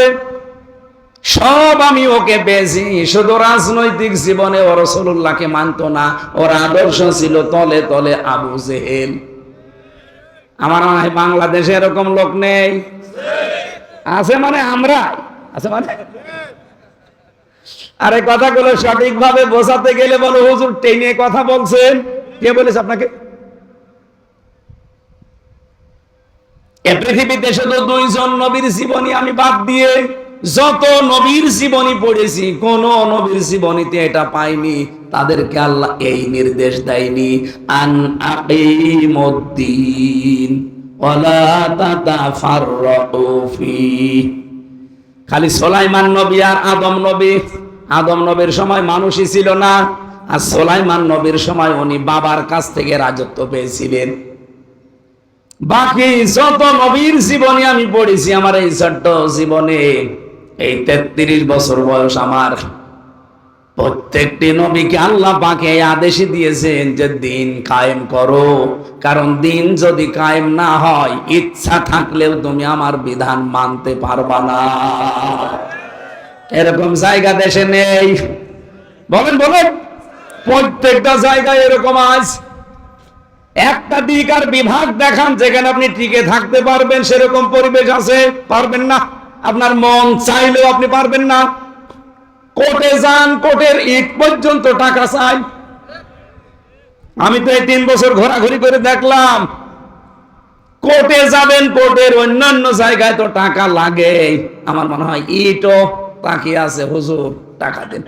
সব আমি ওকে পেয়েছি। শুধু রাজনৈতিক জীবনে ও রাসূলুল্লাহকে মানতো না, ওর আদর্শ ছিল তলে তলে আবু জেহেল। আমার মনে হয় বাংলাদেশে এরকম লোক নেই। আছে মানে আমরা আছে মানে, আরে কথাগুলো সঠিকভাবে বোঝাতে গেলে বলো, হুজুর টেনে কথা বলছেন। কে বলেছে আপনাকে? এ পৃথিবীতে শুধু 2 জন নবীর জীবনী আমি বাদ দিয়ে যত নবীর জীবনী পড়েছি, কোন নবীর জীবনীতে এটা পাইনি, তাদেরকে আল্লাহ এই নির্দেশ দেয়নি, আন আকিমুদ্দিন ওয়ালা তাতাফাররাকু ফি। খালি সুলাইমান নবী আর আদম নবী। আদম নবীর সময় মানুষই ছিল না, আর সুলাইমান নবীর সময় উনি বাবার কাছ থেকে রাজত্ব পেয়েছিলেন। বাকি যত নবীর জীবনী আমি পড়েছি আমার এই ছোট্ট জীবনে, এই 33 বছর বয়স আমার, প্রত্যেকটি নবীকে আল্লাহ পাক এই আদেশই দিয়েছেন যে দিন কায়েম করো, কারণ দিন যদি কায়েম না হয়, ইচ্ছা থাকলেও তুমি আমার বিধান মানতে পারবা না। এরকম জায়গা দেশে নেই। বলেন বলেন, প্রত্যেকটা জায়গায় এরকম আজ একটা দিক আর বিভাগ দেখান যেখানে আপনি টিকে থাকতে পারবেন, সেরকম পরিবেশ আছে? পারবেন না। আপনার মন চাইলেও আপনি পারবেন না। কোর্টে যান, কোর্টের ইট পর্যন্ত টাকা চাই। আমি তো এই 3 বছর ঘোরাঘুরি করে দেখলাম, কোর্টে যাবেন, কোর্টের অন্যান্য জায়গায় তো টাকা লাগে। আমার মনে হয় ইটও তাকিয়ে আছে, হুজুর টাকা দেন।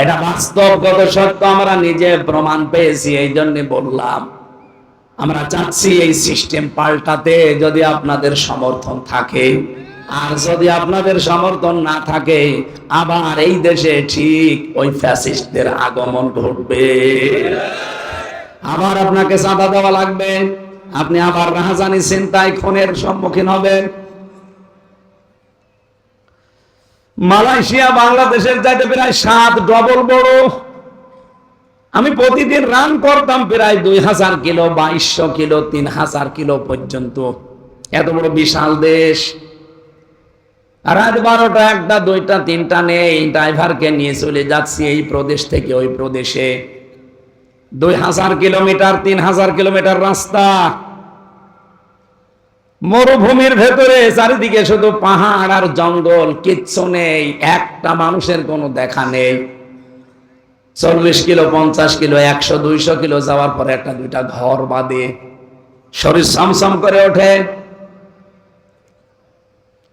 এটা বাস্তবগত সত্য, আমরা নিজে প্রমাণ পেয়েছি। এই জন্য বললাম, আমরা চাচ্ছি এই সিস্টেম পাল্টাতে, যদি আপনাদের সমর্থন থাকে। আর যদি আপনাদের সমর্থন না থাকে, আবার এই দেশে ঠিক ওই ফ্যাসিস্টদের আগমন ঘটবে। আবার আপনাকে চাঁদা দেওয়া লাগবে, আপনি আবার রাহাজানি চিন্তায় খুনের সম্মুখীন হবেন। মালয়েশিয়া বাংলাদেশের চাইতে প্রায় 7 ডবল বড়। আমি প্রতিদিন রান করতাম প্রায় 2000 কিলো, 2200 কিলো, 3000 কিলো পর্যন্ত। এত বড় বিশাল দেশ। রাত 12টা, 1টা, 2টা, 3টা নেই, ড্রাইভারকে নিয়ে চলে যাচ্ছি এই প্রদেশ থেকে ওই প্রদেশে। 2000 কিলোমিটার, 3000 কিলোমিটার রাস্তা, মরুভূমির ভেতরে, চারিদিকে শুধু পাহাড় আর জঙ্গল, কিচ্ছু নেই, একটা মানুষের কোনো দেখা নেই। 40 কিলো, 50 কিলো, 100, 200 কিলো যাওয়ার পরে 1-2টা ঘর বাদে শরীর সমসম করে ওঠে।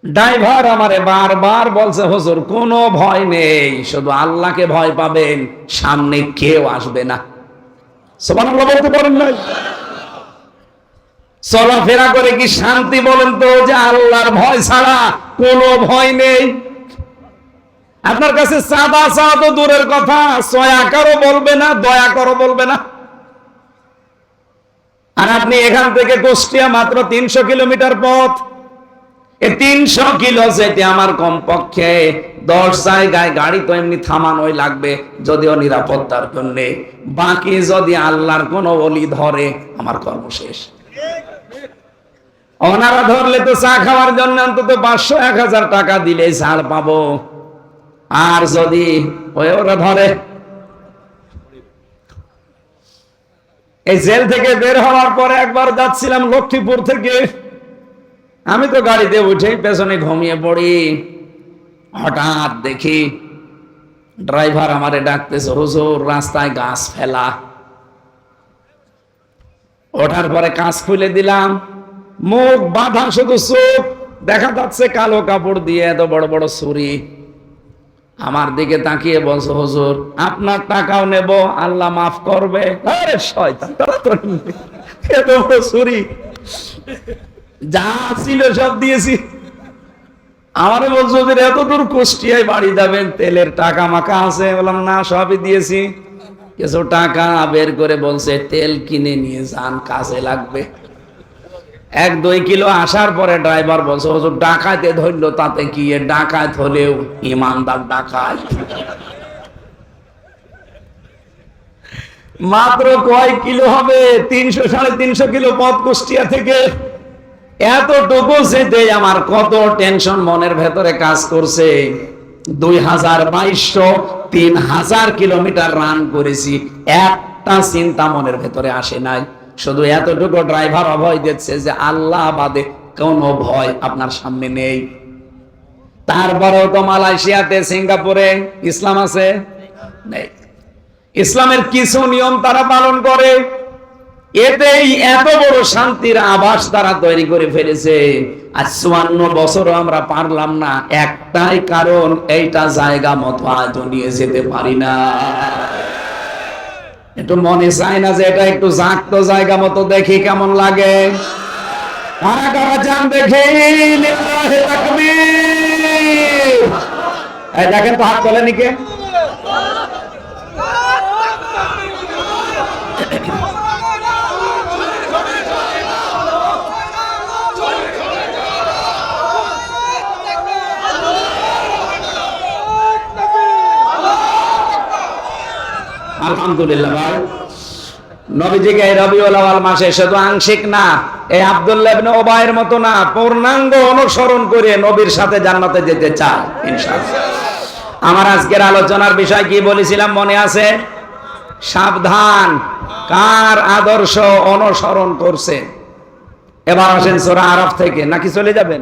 ড্রাইভার আমারে বারবার বলছে, হুজুর কোনো ভয় নেই, শুধু আল্লাহকে ভয় পাবেন, সামনে কেউ আসবে না। সুবহানাল্লাহ বলতে পারেন না? চলাফেরা করে কি শান্তি বলেন তো, যে আল্লাহর ভয় ছাড়া কোনো ভয় নেই? আপনার কাছে চাঁদা চাওয়া তো দূরের কথা, ছয়া করো বলবে না, দয়া করো বলবে না। আর আপনি এখান থেকে কুষ্টিয়া মাত্র 300 কিলোমিটার পথ। এই 300 কিলো যেতে আমার কমপক্ষে 10 জায়গায় গাড়ি তো এমনি থামানোই লাগবে, যদিও নিরাপত্তার জন্য। বাকি যদি আল্লাহর কোন ওলি ধরে, আমার কর্ম শেষ। ওনারা ধরলে তো চা খাওয়ার জন্য অন্তত 500-1000 টাকা দিলে ছাড় পাবো। আর যদি ওরা ধরে, এই জেল থেকে বের হওয়ার পরে একবার যাচ্ছিলাম লক্ষ্মীপুর থেকে, আমি তো গাড়িতে উঠেই পেছনে ঘুমিয়ে পড়ি। হঠাৎ দেখি ড্রাইভার আমারে ডাকতেছে, হুজুর রাস্তায় গাছ ফেলা। ওঠার পরে কাঁচ খুলে দিলাম, মুখ বাঁধা, শুধু চোখ দেখা যাচ্ছে কালো কাপড় দিয়ে, এত বড় বড় ছুরি। আমার দিকে তাকিয়ে বলছে, হুজুর আপনার টাকাও নেব, আল্লাহ মাফ করবে। আরে শয়তান, এত বড় ছুরি, যা ছিল সব দিয়েছি। আমারে বলছো যে এত দূর কুষ্টিয়ায় বাড়ি যাবেন, তেলের টাকা মাকা আছে? বললাম না, সবই দিয়েছি। কিছু টাকা বের করে বলছে, তেল কিনে নিয়ে যান, কাজে লাগবে। 1-2 কিলো আসার পরে ড্রাইভার বলছে, হুজুর ডাকাতে ধরলো, তাতে কি? ডাকাত হলেও ইমানদার ডাকাত। মাত্র কয় কিলো হবে? 300-350 কিলো পথ কুষ্টিয়া থেকে। এতটুকু যেতে আমার কত টেনশন মনের ভেতরে কাজ করছে। 2200, 3000 কিলোমিটার রান করেছি, একটা চিন্তা মনের ভেতরে আসে নাই। শুধু এতটুকু ড্রাইভার অভয় দিচ্ছে যে আল্লাহ বাদে কোনো ভয় আপনার সামনে নেই। তারপরেও তো মালয়েশিয়াতে, সিঙ্গাপুরে ইসলাম আছে? নেই। ইসলামের কিছু নিয়ম তারা পালন করে, এতেই এত বড় শান্তির আভাস তারা তৈরি করে ফেলেছে। আজ 54 বছরও আমরা পারলাম না, একটাই কারণ, এইটা জায়গা মতো আজও নিয়ে যেতে পারি না। একটু মনে চায় না যে এটা একটু জাগতো জায়গা মতো, দেখি কেমন লাগে? কারা কারা যান দেখে? দেখেন তো, হাত তোলেনি কে? আলহামদুলিল্লাহ ভাই, নবীজিকে এই রবিউল আউয়াল মাসে শুধু আংশিক না, এই আব্দুল্লাহ ইবনে উবাইয়ের মতো না, পূর্ণাঙ্গ অনুসরণ করে নবীর সাথে জান্নাতে যেতে চায় ইনশাআল্লাহ। আমার আজকের আলোচনার বিষয় কি বলেছিলাম মনে আছে? সাবধান, কার আদর্শ অনুসরণ করছে। এবার আসেন সূরা আরাফ থেকে, নাকি চলে যাবেন?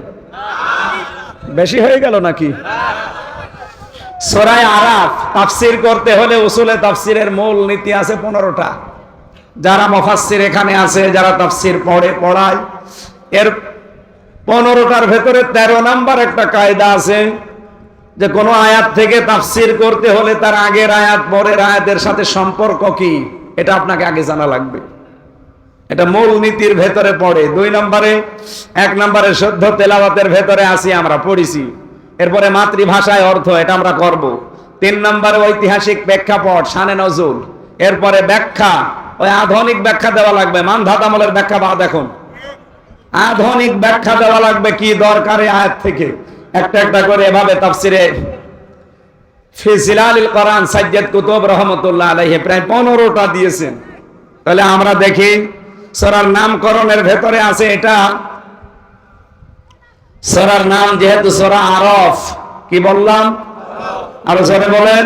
বেশি হয়ে গেল নাকি? সূরা আরাফ তাফসীর করতে হলে উসুলে তাফসীরের মূল নীতি আছে 15টা। যারা মুফাসসির এখানে আছে, যারা তাফসীর পড়ায়, এর 15টার ভেতরে 13 নাম্বার একটা কায়দা আছে, যে কোনো আয়াত থেকে তাফসীর করতে হলে তার আগের আয়াত পরের আয়াতের সাথে সম্পর্ক কি, এটা আপনাকে আগে জানা লাগবে। এটা মূল নীতির ভেতরে পড়ে। 2 নম্বরে, 1 নম্বরে শুদ্ধ তেলাওয়াতের ভেতরে আসি, আমরা পড়িছি। এরপরে মাতৃভাষায় অর্থ, এটা আমরা করব। 3 নম্বরে ঐতিহাসিক প্রেক্ষাপট, শানে নজুল। এরপরে ব্যাখ্যা, ওই আধুনিক ব্যাখ্যা দেওয়া লাগবে, মানধাত আমলের ব্যাখ্যা বাদ। এখন আধুনিক ব্যাখ্যা দেওয়া লাগবে, কি দরকার আয়াত থেকে একটা একটা করে এভাবে তাফসিরে ফি জিলালিল কোরআন সাজ্জাদ কুতুব রহমাতুল্লাহ আলাইহি প্রায় 15টা দিয়েছেন। তাহলে আমরা দেখি সূরার নামকরণের ভেতরে আছে এটা, সূরার নাম যেহেতু সূরা আরফ, কি বললাম? আরো জোরে বলেন,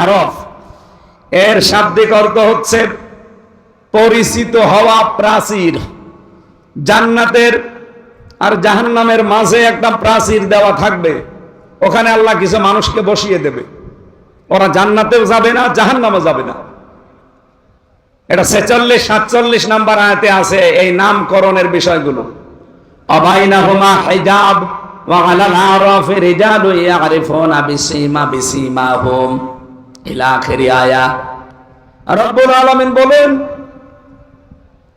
আরফ। এর শাব্দিক অর্থ হচ্ছে পরিচিত হওয়া প্রাচীর। জান্নাতের আর জাহান্নামের মাঝে একটা প্রাচীর দেওয়া থাকবে, ওখানে আল্লাহ কিছু মানুষকে বসিয়ে দেবে, ওরা জান্নাতেও যাবে না জাহান্নামে যাবে না। এটা 46-47 নাম্বার আয়াতে আছে এই নামকরণের বিষয়গুলো। অবাইনাহুমা হিজাব ওয়া আলাল আরাফি রিজালু ইয়ারিফুনা বিসীমাহুম ইলা আখিরি আয়া। রব্বুল আলামিন বলেন,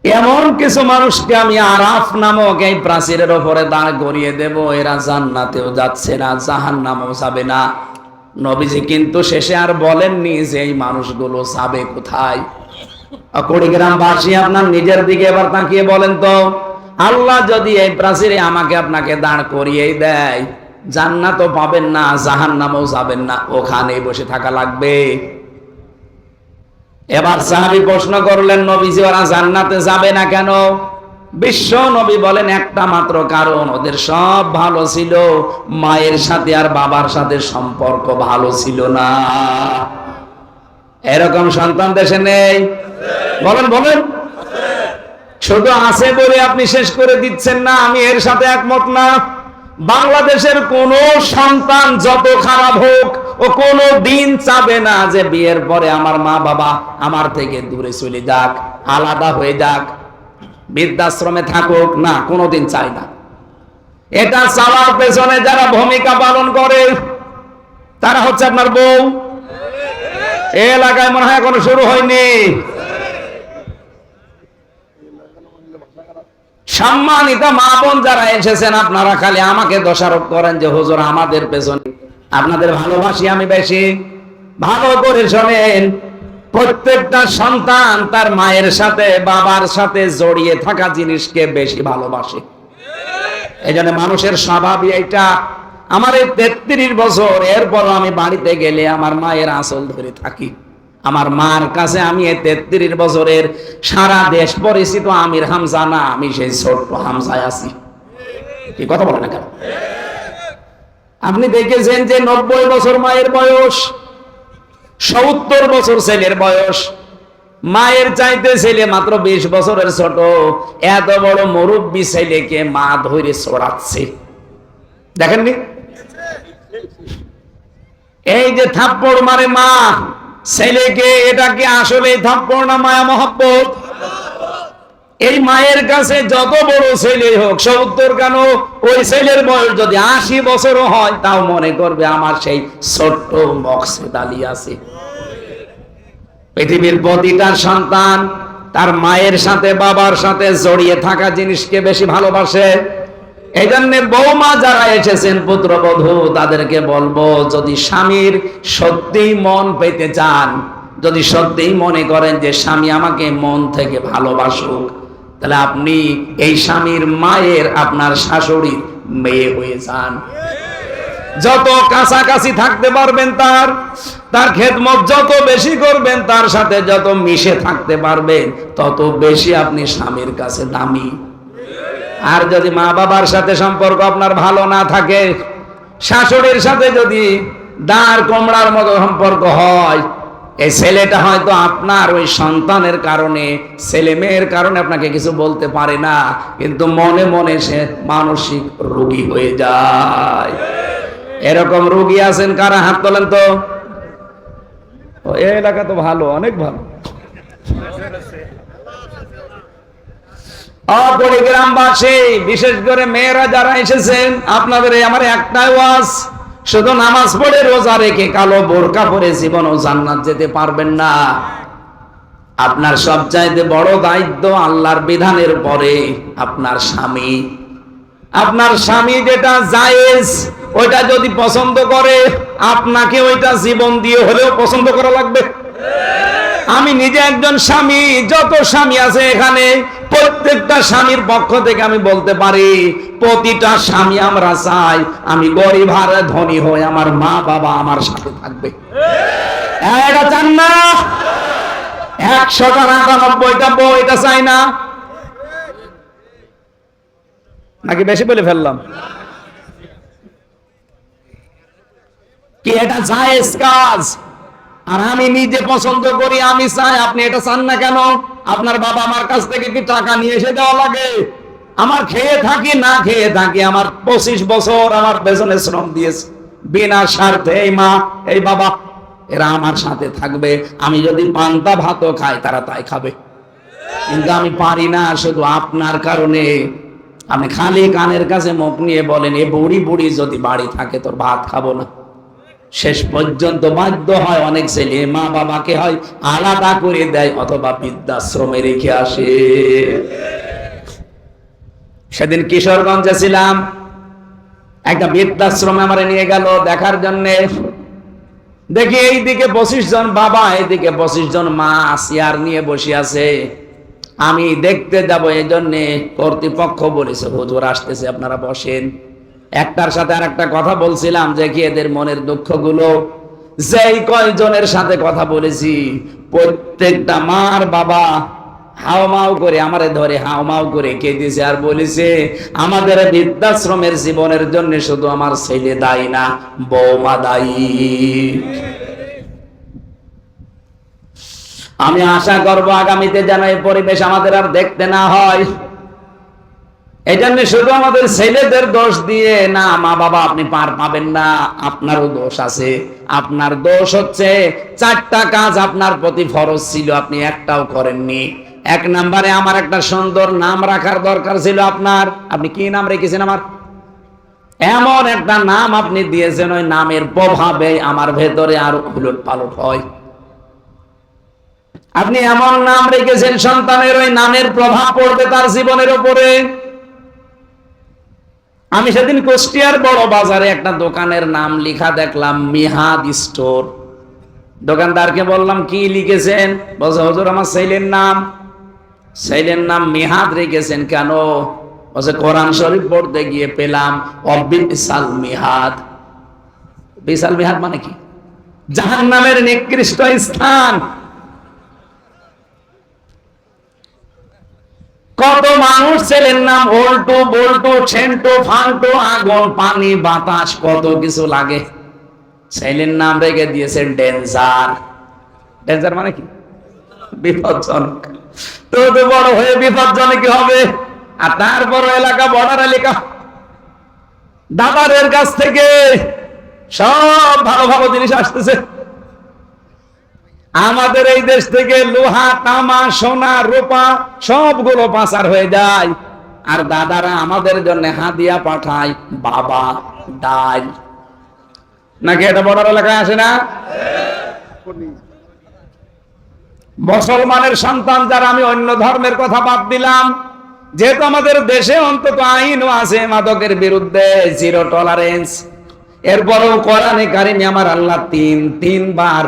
এমন কিছু মানুষকে আমি আরাফ নামক এই প্রাচীরের উপরে দাঁড় করিয়ে দেব, এরা জান্নাতেও যাচ্ছে না জাহান্নামেও যাবে না। নবীজি কিন্তু শেষে আর বলেননি যে এই মানুষগুলো যাবে কোথায়। কুড়িগ্রামবাসী আপনার নিজের দিকে এবার তাকিয়ে বলেন তো, আল্লাহ যদি এই প্রাচীরে আমাকে আপনাকে দাঁড় করিয়েই দেয়, জান্নাতও পাবেন না জাহান্নামেও যাবেন না, ওখানেই বসে থাকা লাগবে। এবার সাহাবী প্রশ্ন করলেন, নবীজি ওরা জান্নাতে যাবে না কেন? বিশ্ব নবী বলেন, একটা মাত্র কারণ, ওদের সব ভালো ছিল, মায়ের সাথে আর বাবার সাথে সম্পর্ক ভালো ছিল না। এরকম সন্তান দেশে নেই? বলেন বলেন। শুধু আছে বলে আপনি শেষ করে দিচ্ছেন না, আমি এর সাথে একমত না। বাংলাদেশের কোন সন্তান যত খারাপ হোক, ও কোনো দিন চাবে না যে বিয়ের পরে আমার মা বাবা আমার থেকে দূরে চলে যাক, আলাদা হয়ে যাক, বৃদ্ধাশ্রমে থাকুক, না, কোনোদিন চাই না। এটা চাওয়ার পেছনে যারা ভূমিকা পালন করে তারা হচ্ছে আপনার বউ। এই এলাকায় মনে হয় এখনো শুরু হয়নি। সম্মানিত মা বোন যারা এসেছেন, আপনারা খালি আমাকে দোষারোপ করেন যে হুজুর আমাদের পেছনে। আপনাদের ভালোবাসি আমি বেশি। ভালো করে শোনেন, প্রত্যেকটা সন্তান তার মায়ের সাথে বাবার সাথে জড়িয়ে থাকা জিনিসকে বেশি ভালোবাসে। এই জন্য মানুষের স্বভাবই এটা। আমার এই 33 বছর, এরপর আমি বাড়িতে গেলে আমার মায়ের আঁচল ধরে থাকি। আমার মার কাছে আমি এই 33 বছরের সারা দেশ পরিচিত আমির হামজা না, আমি সেই ছোট্ট হামজায় আছি। কি কথা বলেন না কেন? আপনি দেখেছেন যে 90 বছর মায়ের বয়স, 70 বছর ছেলের বয়স, মায়ের চাইতে ছেলে মাত্র 20 বছরের ছোট। এত বড় মুরব্বী ছেলেকে মা ধরে ছড়াচ্ছে, দেখেননি? এই যে থাপ্পড় মারে মা ছেলেকে, এটা কি আসলে থাপ্পড় না মায়া মহব্বত? এই মায়ের কাছে যত বড় ছেলে হোক, 70 কেন, ওই ছেলের বয়স যদি 80 বছরও হয়, তাও মনে করবে আমার সেই ছোট্ট মকসেদ আলী আছে। পৃথিবীর প্রতিটা সন্তান তার মায়ের সাথে বাবার সাথে জড়িয়ে থাকা জিনিসকে বেশি ভালোবাসে। এই জন্য বৌমা যারা এসেছেন, পুত্রবধূ, তাদেরকে বলবো, যদি স্বামীর সত্যি মন পেতে চান, যদি সত্যিই মনে করেন যে স্বামী আমাকে মন থেকে ভালোবাসুক, তাহলে আপনি এই স্বামীর মায়ের আপনার শাশুড়ির মেয়ে হয়ে যান। যত কাছাকাছি থাকতে পারবেন, তার খেদমত যত বেশি করবেন, তার সাথে যত মিশে থাকতে পারবেন, তত বেশি আপনি স্বামীর কাছে দামি। আর যদি মা বাবার সাথে সম্পর্ক আপনার ভালো না থাকে, শাশুড়ির সাথে যদি দাঁড় কোমড়ার মতো সম্পর্ক হয়, এই ছেলেটা হয়তো আপনার ওই সন্তানের কারণে, ছেলে মেয়ের কারণে আপনাকে কিছু বলতে পারে না, কিন্তু মনে মনে সে মানসিক রোগী হয়ে যায়। এরকম রোগী আছেন কারা? হাত তোলেন তো। এই এলাকা তো ভালো, অনেক ভালো। গ্রামবাসী, বিশেষ করে মেয়েরা যারা এসেছেন, আপনাদের আমার একটাই ওয়াজ, শুধু নামাজ পড়ে রোজা রেখে কালো বোরকা পরে জীবনও জান্নাত যেতে পারবেন না। আপনার সবচাইতে বড় দায়িত্ব আল্লাহর বিধানের পরে আপনার স্বামী। আপনার স্বামী যেটা জায়েজ, ওইটা যদি পছন্দ করে, আপনাকে ওইটা জীবন দিয়ে হলেও পছন্দ করা লাগবে। আমি নিজে একজন স্বামী, যত স্বামী আছে এখানে প্রত্যেকটা স্বামীর পক্ষ থেকে আমি বলতে পারি, প্রতিটা স্বামী আমরা চাই আমি গরিব আর ধনী হই, আমার মা বাবা আমার সাথে থাকবে। এটা চান না? 199টা বউ এটা চাই না নাকি বেশি বলে ফেললাম? কি এটা জায়েজ কাজ? আর আমি নিজে পছন্দ করি, আমি চাই, আপনি এটা চান না কেন? আপনার বাবা আমার কাছ থেকে কি টাকা নিয়ে এসে দেওয়া লাগে? আমার খেয়ে থাকি না খেয়ে থাকি, আমার 25 বছর আমার পেছনে শ্রম দিয়েছে বিনা স্বার্থে। এই মা এই বাবা এরা আমার সাথে থাকবে। আমি যদি পান্তা ভাতও খাই তারা তাই খাবে, কিন্তু আমি পারি না শুধু আপনার কারণে। আপনি খালি কানের কাছে মুখ নিয়ে বলেন, এ বুড়ি বুড়ি যদি বাড়ি থাকে তোর ভাত খাবো না। শেষ পর্যন্ত বাধ্য হয় অনেক ছেলে মা বাবাকে হয় আলাদা করে দেয় অথবা বৃদ্ধাশ্রমে রেখে আসে। সেদিন কিশোরগঞ্জে ছিলাম, একটা বৃদ্ধাশ্রমে আমার নিয়ে গেল দেখার জন্য। দেখি এইদিকে 25 জন বাবা, এইদিকে 25 জন মা চেয়ার নিয়ে বসে আছে। আমি দেখতে যাব, এই জন্য কর্তৃপক্ষ বলেছে হুজুর আসতেছে আপনারা বসেন। একটার সাথে আর একটা কথা বলছিলাম যে কি এদের মনের দুঃখগুলো। যেই কয়জনের সাথে কথা বলেছি প্রত্যেকটা মার বাবা হাওমাও করে আমারে ধরে হাওমাও করে কেঁদেছে আর বলেছে, আমাদের বৃদ্ধাশ্রমের জীবনের জন্য শুধু আমার ছেলে দায়ী না, বৌমা দায়ী। আমি আশা করব আগামীতে যেন এই পরিবেশ আমাদের আর দেখতে না হয়। এই জন্য শুধু আমাদের ছেলেদের দোষ দিয়ে না, মা বাবা আপনি পার পাবেন না, আপনারও দোষ আছে। আপনার দোষ হচ্ছে 4টা কাজ আপনার প্রতি ফরজ ছিল, আপনি একটাও করেননি। 1 নম্বরে আমার একটা সুন্দর নাম রাখার দরকার ছিল আপনার। আপনি কি নাম রেখেছেন আমার? এমন একটা নাম আপনি দিয়েছেন, ওই নামের প্রভাবে আমার ভেতরে আরো উলট পালট হয়। আপনি এমন নাম রেখেছেন সন্তানের, ওই নামের প্রভাব পড়বে তার জীবনের উপরে। আমি সেদিন কুষ্টিয়ার বড় বাজারে একটা দোকানের নাম লেখা দেখলাম, মিহাদ স্টোর। দোকানদারকে বললাম কি লিখেছেন? বলছে হুজুর আমার ছেলের নাম মিহাদ রেখেছেন কেন? বলছে কোরআন শরীফ পড়তে গিয়ে পেলাম অবিসাল মিহাদ। বিশাল মিহাদ মানে কি? জাহান্নামের নিকৃষ্ট স্থান। কত মানুষ ছেলের নাম ওল্টু বল্টু ছেন্টু ফান্টু, আগুন পানি বাতাস কত কিছু লাগে, ছেলের নাম রেখে দিয়েছে ডেঞ্জার। ডেঞ্জার মানে কি? বিপজ্জনক। তো বড় হয়ে বিপজ্জনক কি হবে? আর তারপর এলাকা বর্ডার এলাকা, দাদারের কাছ থেকে সব ভালো ভালো জিনিস আসতেছে। আমাদের এই দেশ থেকে লোহা তামা সোনা রূপা সবগুলো পাচার হয়ে যায়, আর দাদারা আমাদের জন্য হাদিয়া পাঠায় বাবা ডাল। নাকি এটা বর্ডার এলাকায় আসে না? মুসলমানের সন্তান যারা, আমি অন্য ধর্মের কথা বাদ দিলাম, যেহেতু আমাদের দেশে অন্তত আইনও আছে মাদকের বিরুদ্ধে, জিরো টলারেন্স। এরপরেও কোরআনে কারিমে আমার আল্লাহ তিনবার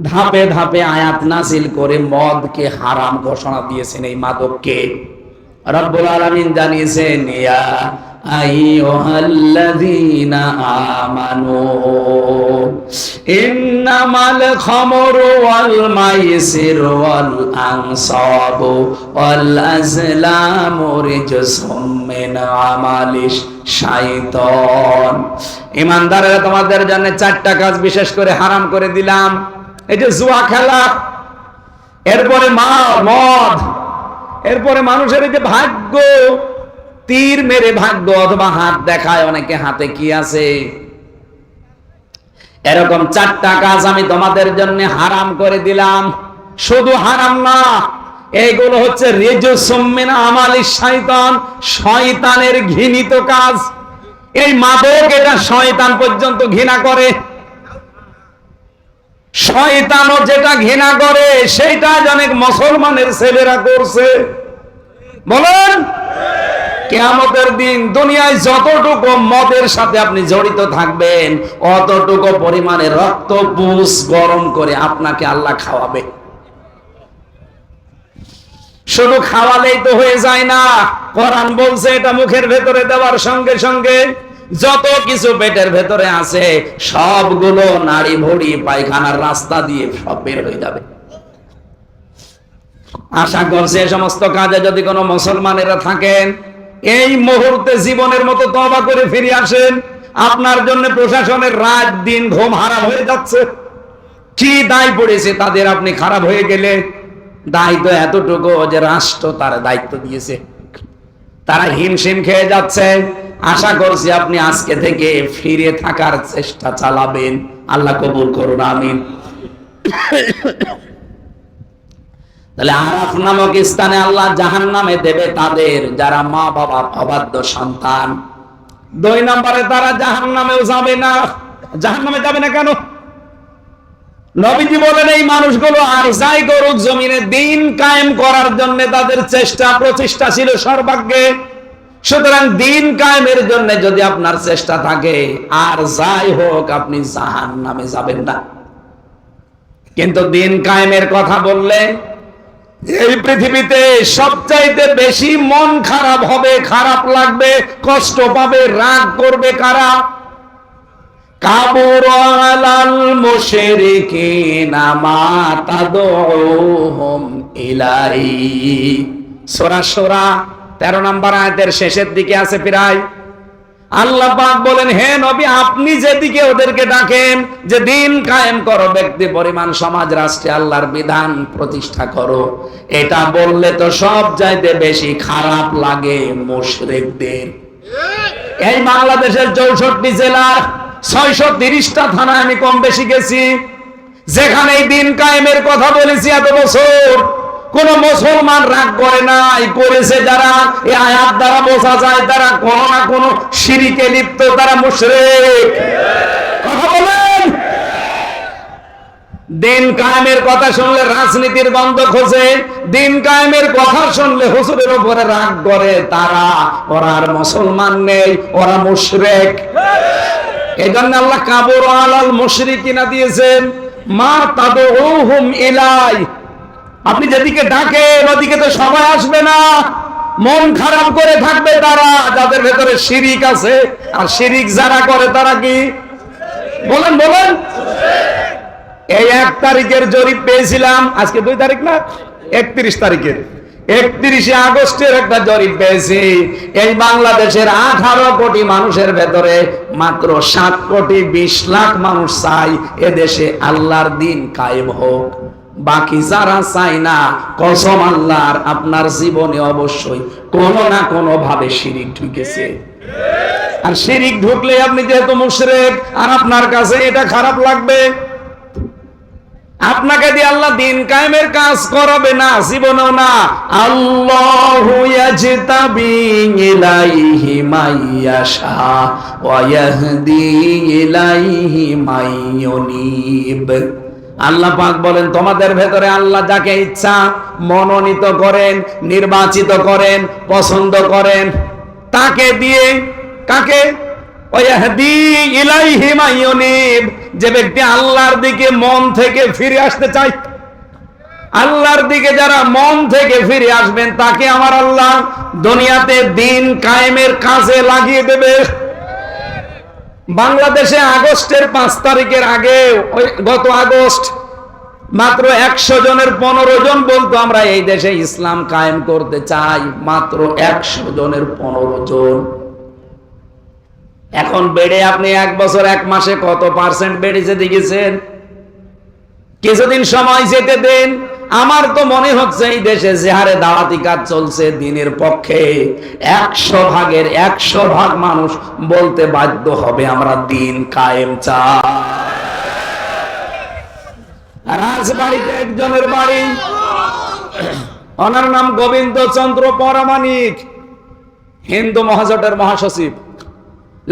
ধাপে ধাপে আয়াত নাযিল করে মদকে হারাম ঘোষণা দিয়েছেন, এই মাদককে। রব্বুল আলামিন জানিয়েছেন, ইয়া আইয়ুহাল্লাযীনা আমানু ইন্নামাল খামরু ওয়াল মাইসিরু ওয়াল আনসাবু ওয়াল আজলামু রিজসুম মিন আমালিশ শাইতান। ঈমানদারেরা, তোমাদের জন্য 4টা কাজ বিশেষ করে হারাম করে দিলাম। এই যে জুয়া খেলা, এরপরে মদ, এরপরে মানুষের এই যে ভাগ্য, তীর মেরে ভাগ্য অথবা হাত দেখায় অনেকে হাতে কি আছে, এরকম 4টা কাজ আমি তোমাদের জন্য হারাম করে দিলাম। শুধু হারাম না, এইগুলো হচ্ছে রিজসুম মিন আমালিশ শাইতান, শয়তানের ঘৃণিত কাজ। এই মাদক এটা শয়তান পর্যন্ত ঘৃণা করে। শয়তানও যেটা ঘৃণা করে সেইটা অনেক মুসলমানের ছেলেরা করছে। বলেন কিয়ামতের দিন দুনিয়ায় যতটুকু মদের সাথে আপনি জড়িত থাকবেন অতটুকু পরিমাণে রক্ত পুষ গরম করে আপনাকে আল্লাহ খাওয়াবে। শুধু খাওয়ালেই তো হয়ে যায় না, কোরআন বলছে এটা মুখের ভেতরে দেওয়ার সঙ্গে সঙ্গে যত কিছু পেটের ভেতরে আছে সবগুলো নাড়ি ভুড়ি পায়খানার রাস্তা দিয়ে সব বের হয়ে যাবে। আশা করছি এই সমস্ত কাজে যদি কোনো মুসলমানেরা থাকেন এই মুহূর্তে জীবনের মতো তওবা করে ফিরে আসেন। আপনার জন্য প্রশাসনের রাত দিন ঘুম হারাম হয়ে যাচ্ছে। কি দায় পড়েছে তাদের আপনি খারাপ হয়ে গেলে? দায়িত্ব এতটুকু যে রাষ্ট্র তার দায়িত্ব দিয়েছে, তারা হিমশিম খেয়ে যাচ্ছে। আশা করছি আপনি আজকে থেকে ফিরে থাকার চেষ্টা চালাবেন। আল্লাহ কবুল করুন, আমিন। তাহলে আরাফ নামক স্থানে আল্লাহ জাহান্নামে দেবে তাদের যারা মা বাবার অবাধ্য সন্তান। 2 নম্বরে তারা জাহান্নামেও যাবে না। জাহান্নামে যাবে না কেন? নবীজি বলেন এই মানুষগুলো আর যাই করুক জমিনে দিন কায়েম করার জন্য তাদের চেষ্টা প্রচেষ্টা ছিল সর্বাগ্রে। সুতরাং দিন কায়েমের জন্য যদি আপনার চেষ্টা থাকে আর যাই হোক আপনি জাহান্নামে যাবেন না। কিন্তু দিন কায়েমের কথা বললে এই পৃথিবীতে সবচাইতে বেশি মন খারাপ হবে, খারাপ লাগবে, কষ্ট পাবে, রাগ করবে কারা? কাবুর আলাল মুশরিকিনা মা তাদউহুম ইলাইহি। সূরা সূরা 13 নম্বর আয়াতের শেষের দিকে আছে প্রায়। আল্লাহ পাক বলেন, হে নবী আপনি যেদিকে ওদেরকে ডাকেন যে দিন কায়েম করো, ব্যক্তি পরিমাণ সমাজ রাষ্ট্রে আল্লাহর বিধান প্রতিষ্ঠা করো, এটা বললে তো সব চাইতে বেশি খারাপ লাগে মুশরিকদের। এই বাংলাদেশের 64 জেলার 630টা থানায় আমি কম বেশি গেছি, যেখানে দিন কায়েমের কথা বলেছি এত বছর কোন মুসলমান রাগ করে নাই। করেছে যারা, এই আয়াত দ্বারা বোঝা যায় তারা কোন না কোন শিরকে লিপ্ত, তারা মুশরিক। কথা বলেন। দিন কায়েমের কথা শুনলে রাজনীতির বন্ধ খোঁজে, দিন কায়েমের কথা শুনলে হুজুরের উপরে রাগ করে তারা। ওরা আর মুসলমান নেই, ওরা মুশরিক। এই জন্য আল্লাহ কাবুর আলাল মুশরিকিনা দিয়েছেন মা তাদউহুম ইলাই। আপনি যেদিকে ডাকেন ওদিকে তো সবাই আসবে না, মন খারাপ করে থাকবে তারা যাদের ভেতরে শিরিক আছে। আর শিরিক যারা করে তারা কি? বলেন বলেন। এই 1 তারিখের জরিপ পেয়েছিলাম, আজকে 2 তারিখ না, 31 তারিখের, 31 আগস্টের একটা জরিপ পেয়েছি। এই বাংলাদেশের 18 কোটি মানুষের ভেতরে মাত্র 7 কোটি 20 লাখ মানুষ চাই এদেশে আল্লাহর দিন কায়েম হোক। বাকি যারা চাই না, কসম আল্লাহর, আপনার জীবনে অবশ্যই কোনো না কোনো ভাবে শিরিক ঢুকেছে। আর শিরিক ঢুকলে আপনি যেহেতু মুশরিক আর আপনার কাছে এটা খারাপ লাগবে, আপনাকে দিয়ে আল্লাহ দিন কায়েমের কাজ করাবে না, জীবনেও না। আল্লাহু ইয়াজতাবি ইলাইহি মাইয়াশা ওয়া ইয়াহদি ইলাইহি মাইয়ুনিব। আল্লাহ পাক বলেন তোমাদের ভেতরে আল্লাহ যাকে ইচ্ছা মনোনীত করেন, নির্বাচিত করেন, পছন্দ করেন, তাকে দিয়ে কাকে? ওয়াহদি ইলাইহি মাইয়ুনিব। যে ব্যক্তি আল্লাহর দিকে মন থেকে ফিরে আসতে চায়, আল্লাহর দিকে যারা মন থেকে ফিরে আসবেন তাকে আমার আল্লাহ দুনিয়াতে দিন কায়েমের কাজে লাগিয়ে দেবে। বাংলাদেশে আগস্টের 5 তারিখের আগে, গত আগস্ট, মাত্র 100 জনের 15 জন বলতো আমরা এই দেশে ইসলাম কায়েম করতে চাই। মাত্র 100 জনের 15 জন। এখন বেড়ে আপনি 1 বছর 1 মাসে কত % বেড়েছে দেখেছেন? কিছুদিন সময় যেতে দেন। আমার তো মনে হচ্ছে এই দেশে যে হারে দাওয়াতি কাজ চলছে দিনের পক্ষে 100 ভাগের 100 ভাগ মানুষ বলতে বাধ্য হবে আমরা দিন কায়েম চাই। রাজবাড়িতে একজনের বাড়ি, ওনার নাম গোবিন্দ চন্দ্র পরামানিক, হিন্দু মহাজোটের মহাসচিব।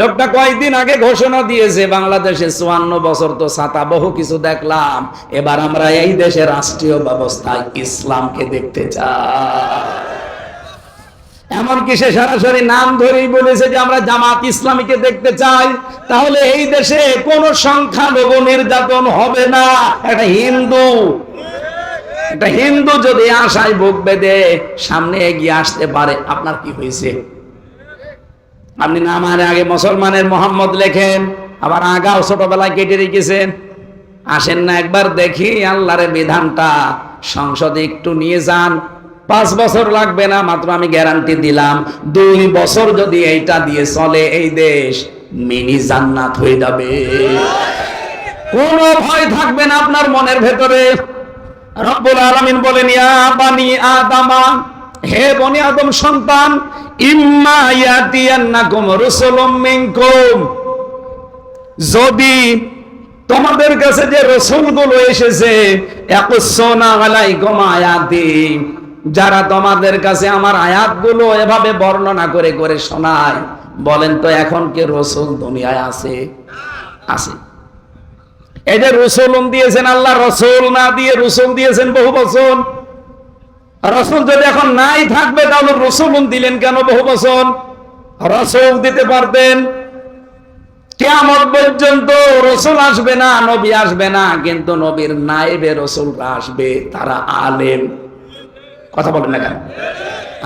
লোকটা কয়েকদিন আগে ঘোষণা দিয়েছে বাংলাদেশে 54 বছর তো ছাতা বহু কিছু দেখলাম, এবার আমরা এই দেশের রাষ্ট্রীয় ব্যবস্থায় ইসলামকে দেখতে চাই। এমনকি সে সরাসরি নাম ধরেই বলেছে যে আমরা জামাত ইসলামীকে দেখতে চাই। তাহলে এই দেশে কোন সংখ্যালঘু নির্যাতন হবে না। একটা হিন্দু যদি আশায় বুক বেঁধে সামনে এগিয়ে আসতে পারে, আপনার কি হয়েছে? আপনি নামের আগে মুসলমানের মোহাম্মদ লেখেন, আবার আগাও ছোটবেলায় কেটে রেখেছেন। আসেন না একবার দেখি আল্লাহর বিধানটা সংসদে একটু নিয়ে যান। 5 বছর লাগবে না, মাত্র আমি গ্যারান্টি দিলাম 2 বছর যদি এইটা দিয়ে চলে এই দেশ মিনি জান্নাত হয়ে যাবে। কোনো ভয় থাকবে না আপনার মনের ভেতরে। রব্বুল আলামিন বলেন, ইয়া বানি আদামা, হে বনি আদম সন্তান, ইম্মা ইয়াতিয়ান্নাকুম রাসূলুম মিনকুম, যদি তোমাদের কাছে যে রাসূলগুলো এসেছে, ইয়াকুসুনা আলাইকুম আয়াতি, যারা তোমাদের কাছে আমার আয়াতগুলো এভাবে বর্ণনা করে করে শোনায়, বলেন তো এখন কি রাসূল দুনিয়ায় আছে? আছে। এই যে রাসূল দিয়েছেন আল্লাহ, রাসূল না দিয়ে রাসূল দিয়েছেন বহু বছর। রাসূল যদি এখন নাই থাকবে তাহলে রাসূল দিলেন কেন বহু বছর? রাসূল দিতে পারতেন। কিয়ামত পর্যন্ত রাসূল আসবে না, নবী আসবে না, কিন্তু নবীর নায়েবে রাসূলরা আসবে, তারা আলেম। কথা বলেন না কেন?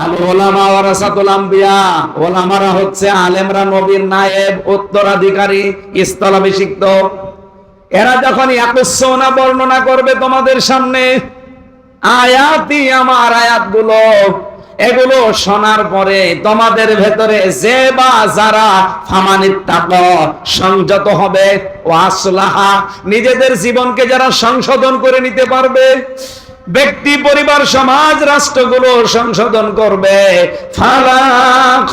আল উলামা ওয়ারাসাতুল আম্বিয়া, ওলামারা হচ্ছে আলেমরা নবীর নায়েব, উত্তরাধিকারী, স্থলাভিষিক্ত। এরা যখন ইয়াকুসুনা বর্ণনা করবে তোমাদের সামনে আয়াতি, আমার আয়াতগুলো, এগুলো শোনার পরে তোমাদের ভেতরে যে বা যারা ফামানিত্তাকা, সংযত হবে, ও আসলাহা, নিজেদের জীবনকে যারা সংশোধন করে নিতে পারবে, ব্যক্তি, পরিবার, সমাজ, রাষ্ট্রগুলো সংশোধন করবে, ফালা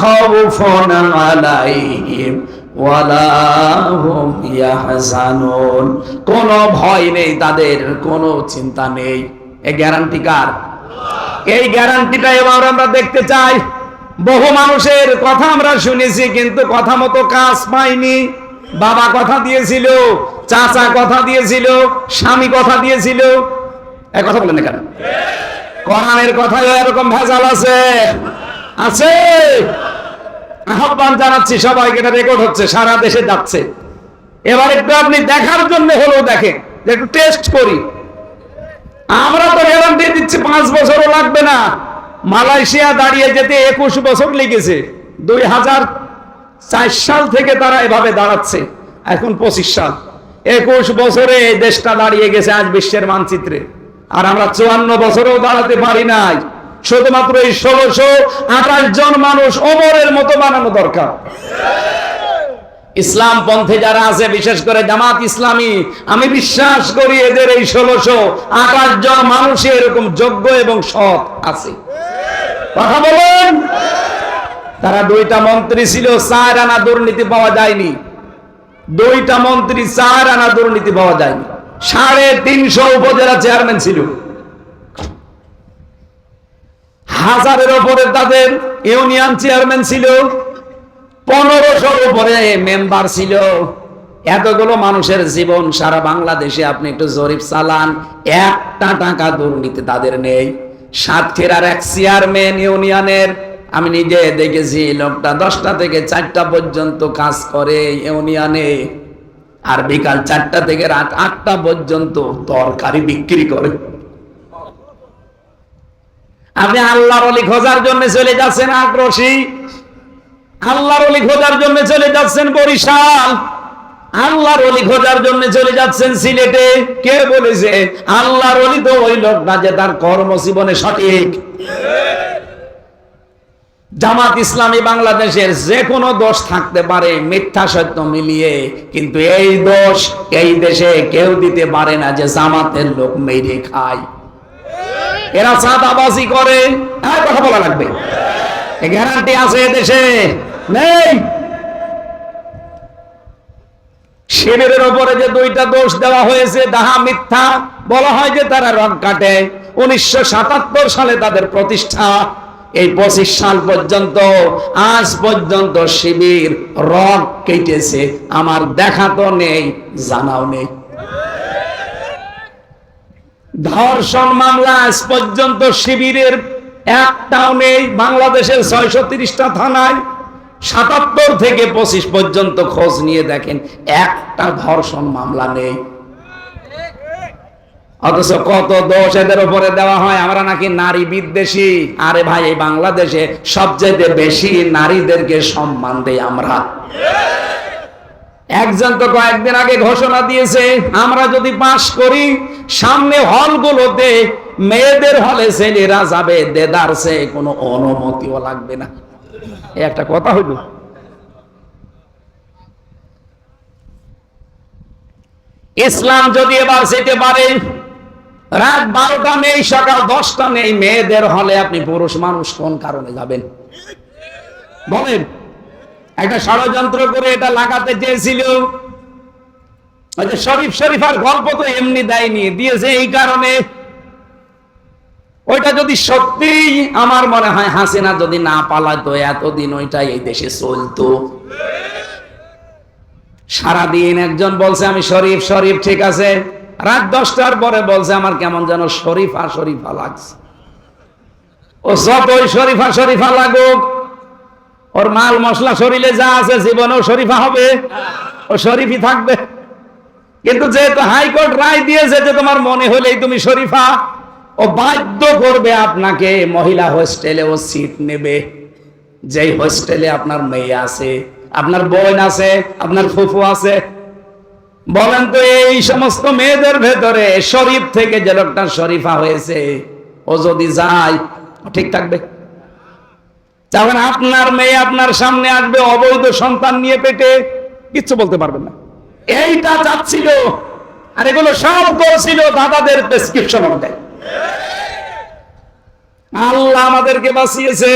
খাউফুন আলাইহিম ওয়ালা হুম ইয়াহজানুন, কোনো ভয় নেই তাদের, কোনো চিন্তা নেই। এই গ্যারান্টি কার? এই গ্যারান্টিটা এবার আমরা দেখতে চাই। বহু মানুষের কথা আমরা শুনেছি, কিন্তু কথা মতো কাজ পাইনি। বাবা কথা দিয়েছিল, চাচা কথা দিয়েছিল, স্বামী কথা দিয়েছিল, এই কথা বলেন না কেন? কোরআনের কথায় এরকম ভেজাল আছে, আছে। আহ্বান জানাচ্ছি সবাইকে, এটা রেকর্ড হচ্ছে, সারা দেশে যাচ্ছে। এবার একটু আপনি দেখার জন্য হলেও দেখেন, একটু টেস্ট করি। আমরা তো গ্যারান্টি দিচ্ছি 5 বছরও লাগবে না। মালয়েশিয়া দাঁড়িয়ে যেতে 21 বছর লেগেছে। 2004 সাল থেকে তারা এভাবে দাঁড়াচ্ছে, এখন 25 সাল। 21 বছরে এই দেশটা দাঁড়িয়ে গেছে আজ বিশ্বের মানচিত্রে। আর আমরা 54 বছরেও দাঁড়াতে পারি নাই। শুধুমাত্র এই 1628 জন মানুষ ওমরের মতো বানানো দরকার। ইসলাম পন্থে যারা আছে, বিশেষ করে জামাত ইসলামী, আমি বিশ্বাস করি এদের এই 1628 জন মানুষ এরকম যোগ্য এবং সৎ আছে। কথা বলেন। তারা 2টা মন্ত্রী ছিল, 4 আনা দুর্নীতি পাওয়া যায়নি। 2টা মন্ত্রী, 4 আনা দুর্নীতি পাওয়া যায়নি। 350 উপজেলা চেয়ারম্যান ছিল, 1000-এর উপরে তাদের ইউনিয়ন চেয়ারম্যান ছিল, 1500-র উপরে মেম্বার ছিল। এতগুলো মানুষের জীবন সারা বাংলাদেশে আপনি একটু জরিপ চালান, 1টা টাকা দুর্নীতি তাদের নেই। সাতক্ষীরার এক চেয়ারম্যান ইউনিয়নের, আমি নিজে দেখেছি, লোকটা 10টা থেকে 4টা পর্যন্ত কাজ করে ইউনিয়নে, আর বিকাল 4টা থেকে রাত 8টা পর্যন্ত তরকারি বিক্রি করে। আপনি আল্লাহর ওলি খোঁজার জন্য চলে যাচ্ছেন আগ্রসী, আল্লাহর ওলি খোঁজার জন্য চলে যাচ্ছেন বরিশাল, আল্লাহর ওলি খোঁজার জন্য চলে যাচ্ছেন সিলেটে। কে বলেছে আল্লাহর ওলি তো ওই লোক না যে তার কর্মজীবনে সঠিক। জামাত ইসলামী বাংলাদেশের যে কোনো দোষ থাকতে পারে, মিথ্যা সত্য মিলিয়ে, কিন্তু এই দোষ এই দেশে কেউ দিতে পারে না যে জামাতের লোক মেরে খায়, এরা চাঁদাবাজি করে। কথা বলা লাগবে, গ্যারান্টি আছে এদেশে নেই। শিবিরের উপরে যে 2টা দোষ দেওয়া হয়েছে, দাহা মিথ্যা, বলা হয় যে তারা রং কাটে। 1977 সালে তাদের প্রতিষ্ঠা, এই 25 সাল পর্যন্ত, আজ পর্যন্ত শিবির রং কেটেছে, আমার দেখা তো নেই, জানাও নেই। ধর্ষণ মামলা আজ পর্যন্ত শিবিরের একটাও নেই। বাংলাদেশের 630টা থানায় 77 থেকে 25 পর্যন্ত খোঁজ নিয়ে দেখেন, একটা ধর্ষণ মামলা নেই। অথচ কত দোষ এদের উপরে দেওয়া হয়, আমরা নাকি নারী বিদ্বেষী। আরে ভাই, এই বাংলাদেশে সবচেয়ে বেশি নারীদেরকে সম্মান দেই আমরা। একজন তো কয়েকদিন আগে ঘোষণা দিয়েছে, আমরা যদি পাশ করি, সামনে হলগুলোতে মেয়েদের হলে ছেলেরা যাবে দেদারসে, কোনো অনুমতিও লাগবে না। একটা কথা হইল। ইসলাম যদি এবার যেতে পারে, রাত 12টা নেই, সকাল 10টা নেই, মেয়েদের হলে আপনি পুরুষ মানুষ কোন কারণে যাবেন বলেন? একটা ষড়যন্ত্র করে এটা লাগাতে চেয়েছিল। ওই যে শরীফার গল্প তো এমনি দেয়নি, দিয়েছে এই কারণে। ওইটা যদি সত্যি, আমার মনে হয় হাসিনা যদি না পালাতো এতদিন ওইটা এই দেশে চলতো। সারাদিন একজন বলছে আমি শরীফ ঠিক আছে, রাত 10টার পরে বলছে আমার কেমন যেন শরীফা লাগছে। ও যতই শরীফা লাগুক, ওর মাল মশলা শরীরে যা আছে জীবনেও শরীফা হবে, ও শরীফই থাকবে। কিন্তু যেহেতু হাইকোর্ট রায় দিয়েছে যে তোমার মনে হলেই তুমি শরীফা, ও বাধ্য করবে আপনাকে মহিলা হোস্টেলে ও সিট নেবে। যেই হোস্টেলে আপনার মেয়ে আছে, আপনার বোন আছে, আপনার ফুফু আছে। বলেন তো, এই সমস্ত মেয়েদের ভেতরে শরীফ থেকে যে লোকটা শরীফা হয়েছে, ও যদি যায় ঠিক থাকবে? তখন আপনার মেয়ে আপনার সামনে আসবে অবৈধ সন্তান নিয়ে পেটে, কিচ্ছু বলতে পারবেন না। এইটা চাচ্ছিল, আর এগুলো সব করছিল দাদাদের প্রেসক্রিপশন অনুযায়ী। আল্লাহ আমাদেরকে বাঁচিয়েছে।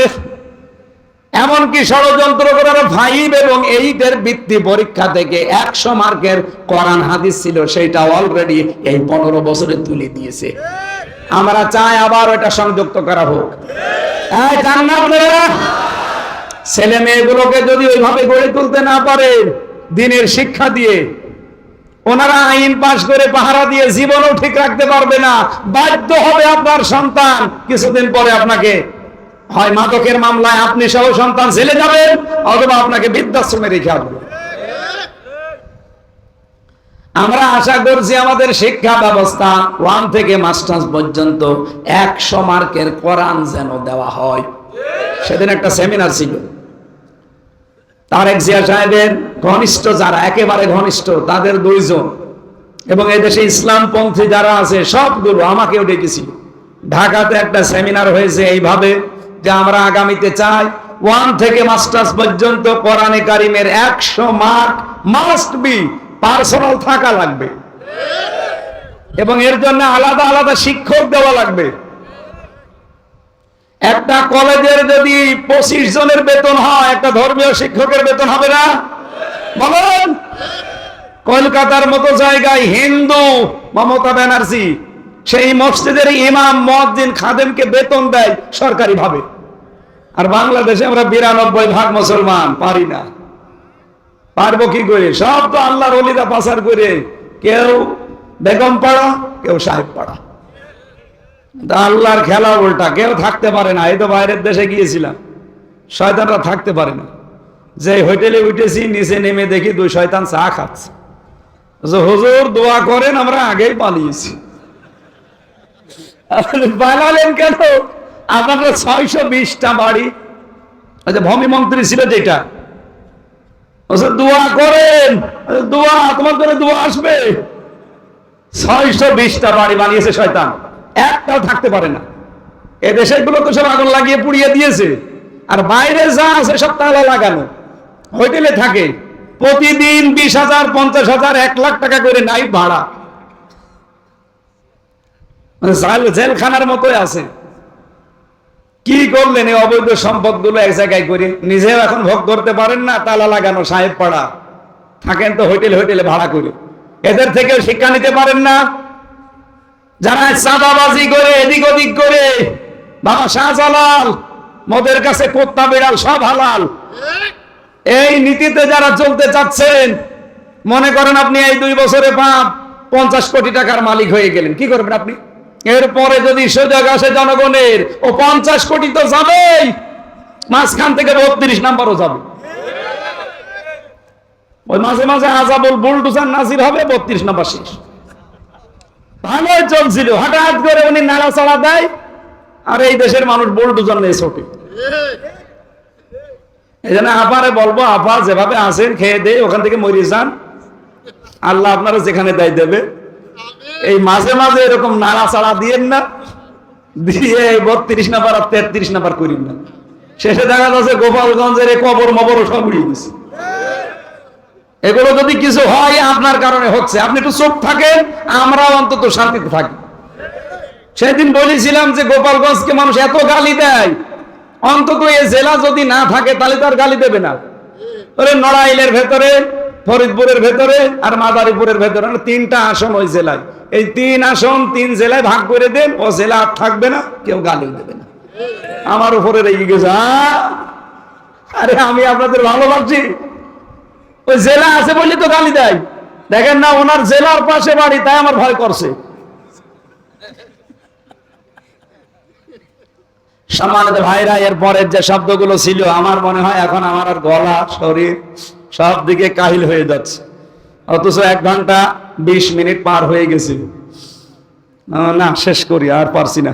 এমনকি ষড়যন্ত্র করে 5 এবং 8 এর বৃত্তি পরীক্ষা থেকে 100 মার্কের কোরআন হাদিস ছিল, সেটা অলরেডি এই 15 বছরে তুলে দিয়েছে। আমরা চাই আবার ওটা সংযুক্ত করা হোক। ছেলে মেয়েগুলোকে যদি ওইভাবে গড়ে তুলতে না পারে দিনের শিক্ষা দিয়ে, ওনারা আইন পাশ করে পাহারা দিয়ে জীবনও ঠিক রাখতে পারবে না। বাধ্য হবে আপনার সন্তান কিছুদিন পরে আপনাকে হয় মাদকের মামলায় আপনি সহ সন্তান ছেলে যাবেন, অথবা আপনাকে বৃদ্ধাশ্রমে রেখে আসবে। আমরা আশা করছি আমাদের শিক্ষা ব্যবস্থা 1 থেকে মাস্টার্স পর্যন্ত 100 মার্কের কোরআন যেন দেওয়া হয়। সেদিন একটা সেমিনার ছিল, তারেক জিয়া সাহেবের ঘনিষ্ঠ যারা, একেবারে ঘনিষ্ঠ, তাদের 2 জন, এবং এই দেশে ইসলামপন্থী যারা আছে সবগুলো আমাকেও ডেকেছিল। ঢাকাতে একটা সেমিনার হয়েছে এইভাবে যে আমরা আগামীতে চাই 1 থেকে মাস্টার্স পর্যন্ত কোরআনে কারিমের 100 মার্ক মাস্ট বি পার্সোনাল থাকা লাগবে, এবং এর জন্য আলাদা আলাদা শিক্ষক দেওয়া লাগবে। একটা কলেজের যদি 25 জনের বেতন হয়, একটা ধর্মীয় শিক্ষকের বেতন হবে না? বলেন। কলকাতার মতো জায়গায় হিন্দু মমতা ব্যানার্জি সেই মসজিদের ইমাম, মুয়াজ্জিন, খাদেমকে বেতন দেয় সরকারি ভাবে। আর বাংলাদেশে আমরা 92% মুসলমান, পারি না। পারবো কি করে? সব তো আল্লাহর ওলিরা পাচার করে, কেউ বেগম পাড়া, কেউ সাহেব পাড়া। আল্লাহর খেলা উল্টা, কেউ থাকতে পারে না। এই তো বাইরের দেশে গিয়েছিলাম, শয়তানরা থাকতে পারে না। যে হোটেলে উঠেছি, নিচে নেমে দেখি 2 শয়তান চা খাচ্ছে। হুজুর দোয়া করেন, আমরা আগেই পালিয়েছি। পালালেন কেন? আপনাদের 620টা বাড়ি, আচ্ছা ভূমি মন্ত্রী ছিল যেটা, দোয়া করেন, দোয়া তোমার করে দোয়া আসবে। 620টা বাড়ি বানিয়েছে শয়তান, একটাও থাকতে পারে না। এ দেশের গুলো তো সব আগুন লাগিয়ে পুড়িয়ে দিয়েছে, আর বাইরে যা আছে সব তালা লাগানো। হোটেলে থাকে, প্রতিদিন 20,000, 50,000, 1 লাখ টাকা করে নাইট ভাড়া, জেলখানার মতোই আছে। কি করলেন এই অবৈধ সম্পদ গুলো এক জায়গায় করে? নিজেও এখন ভোগ করতে পারেন না, তালা লাগানো সাহেব পাড়া থাকেন তো হোটেলে ভাড়া করে। এদের থেকেও শিক্ষা নিতে পারেন না? যারা চাঁদাবাজি করে, এদিক ওদিক করে, বাবা শাহজালাল, মদের কাছে কুত্তা বিড়াল সব হালাল, এই নীতিতে যারা চলতে চাচ্ছেন, মনে করেন আপনি এই 2 বছরে 50 কোটি টাকার মালিক হয়ে গেলেন, কি করবেন আপনি? এরপরে যদি সুযোগ আসে জনগণের, ও 50 কোটি তো যাবেই, মাঝখান থেকে 32 নাম্বারও যাবে। ওই মাঝে মাঝে আজাবুল বুলডোজার নাজির হবে, 32 নাম্বার শেষ। ভালোই চলছিল, হঠাৎ করে উনি নাড়াচাড়া দেয়, আর এই দেশের মানুষ বুলডোজার নিয়ে ছোটে। এই জন্য আপারে বলবো, আপা যেভাবে আছেন খেয়ে দিয়ে ওখান থেকে মরে যান, আল্লাহ আপনারা যেখানে দায় দেবে। এই মাঝে মাঝে এরকম নাড়াচাড়া দিয়েন না, দিয়ে 32 নাম্বার আর 33 নাম্বার করিন না। শেষে দেখা যাচ্ছে গোপালগঞ্জের এই কবর মবর সব উড়িয়ে গেছে। এগুলো যদি কিছু হয় আপনার কারণে হচ্ছে, আপনি একটু চুপ থাকেন, আমরা অন্তত শান্তিতে থাকি। সেদিন বলেছিলাম যে গোপালগঞ্জকে মানুষ এত গালি দেয়, অন্তত এই জেলা যদি না থাকে তাহলে তো আর গালি দেবে না। ওরে নড়াইলের ভেতরে, ফরিদপুরের ভেতরে আর মাদারীপুরের ভেতরে 3টা আসন ওই জেলায়। এই 3 আসন 3 জেলায় ভাগ করে দেন, ও জেলা আর থাকবে না, কেউ গালি দেবে না। আমার উপরে রেগে গেছে। আরে আমি আপনাদের ভালোবাসি, ওই জেলা আছে বললে তো গালি দেয়। দেখেন না, ওনার জেলার পাশে বাড়ি, তাই আমার ভয় করছে। সম্মানিত ভাইরা, এর পরের যে শব্দগুলো ছিল, আমার মনে হয় এখন আমার আর গলা, শরীর সব দিকে কাহিল হয়ে যাচ্ছে, অথচ 1 ঘন্টা 20 মিনিট পার হয়ে গেছে। না, শেষ করি, আর পারছি না।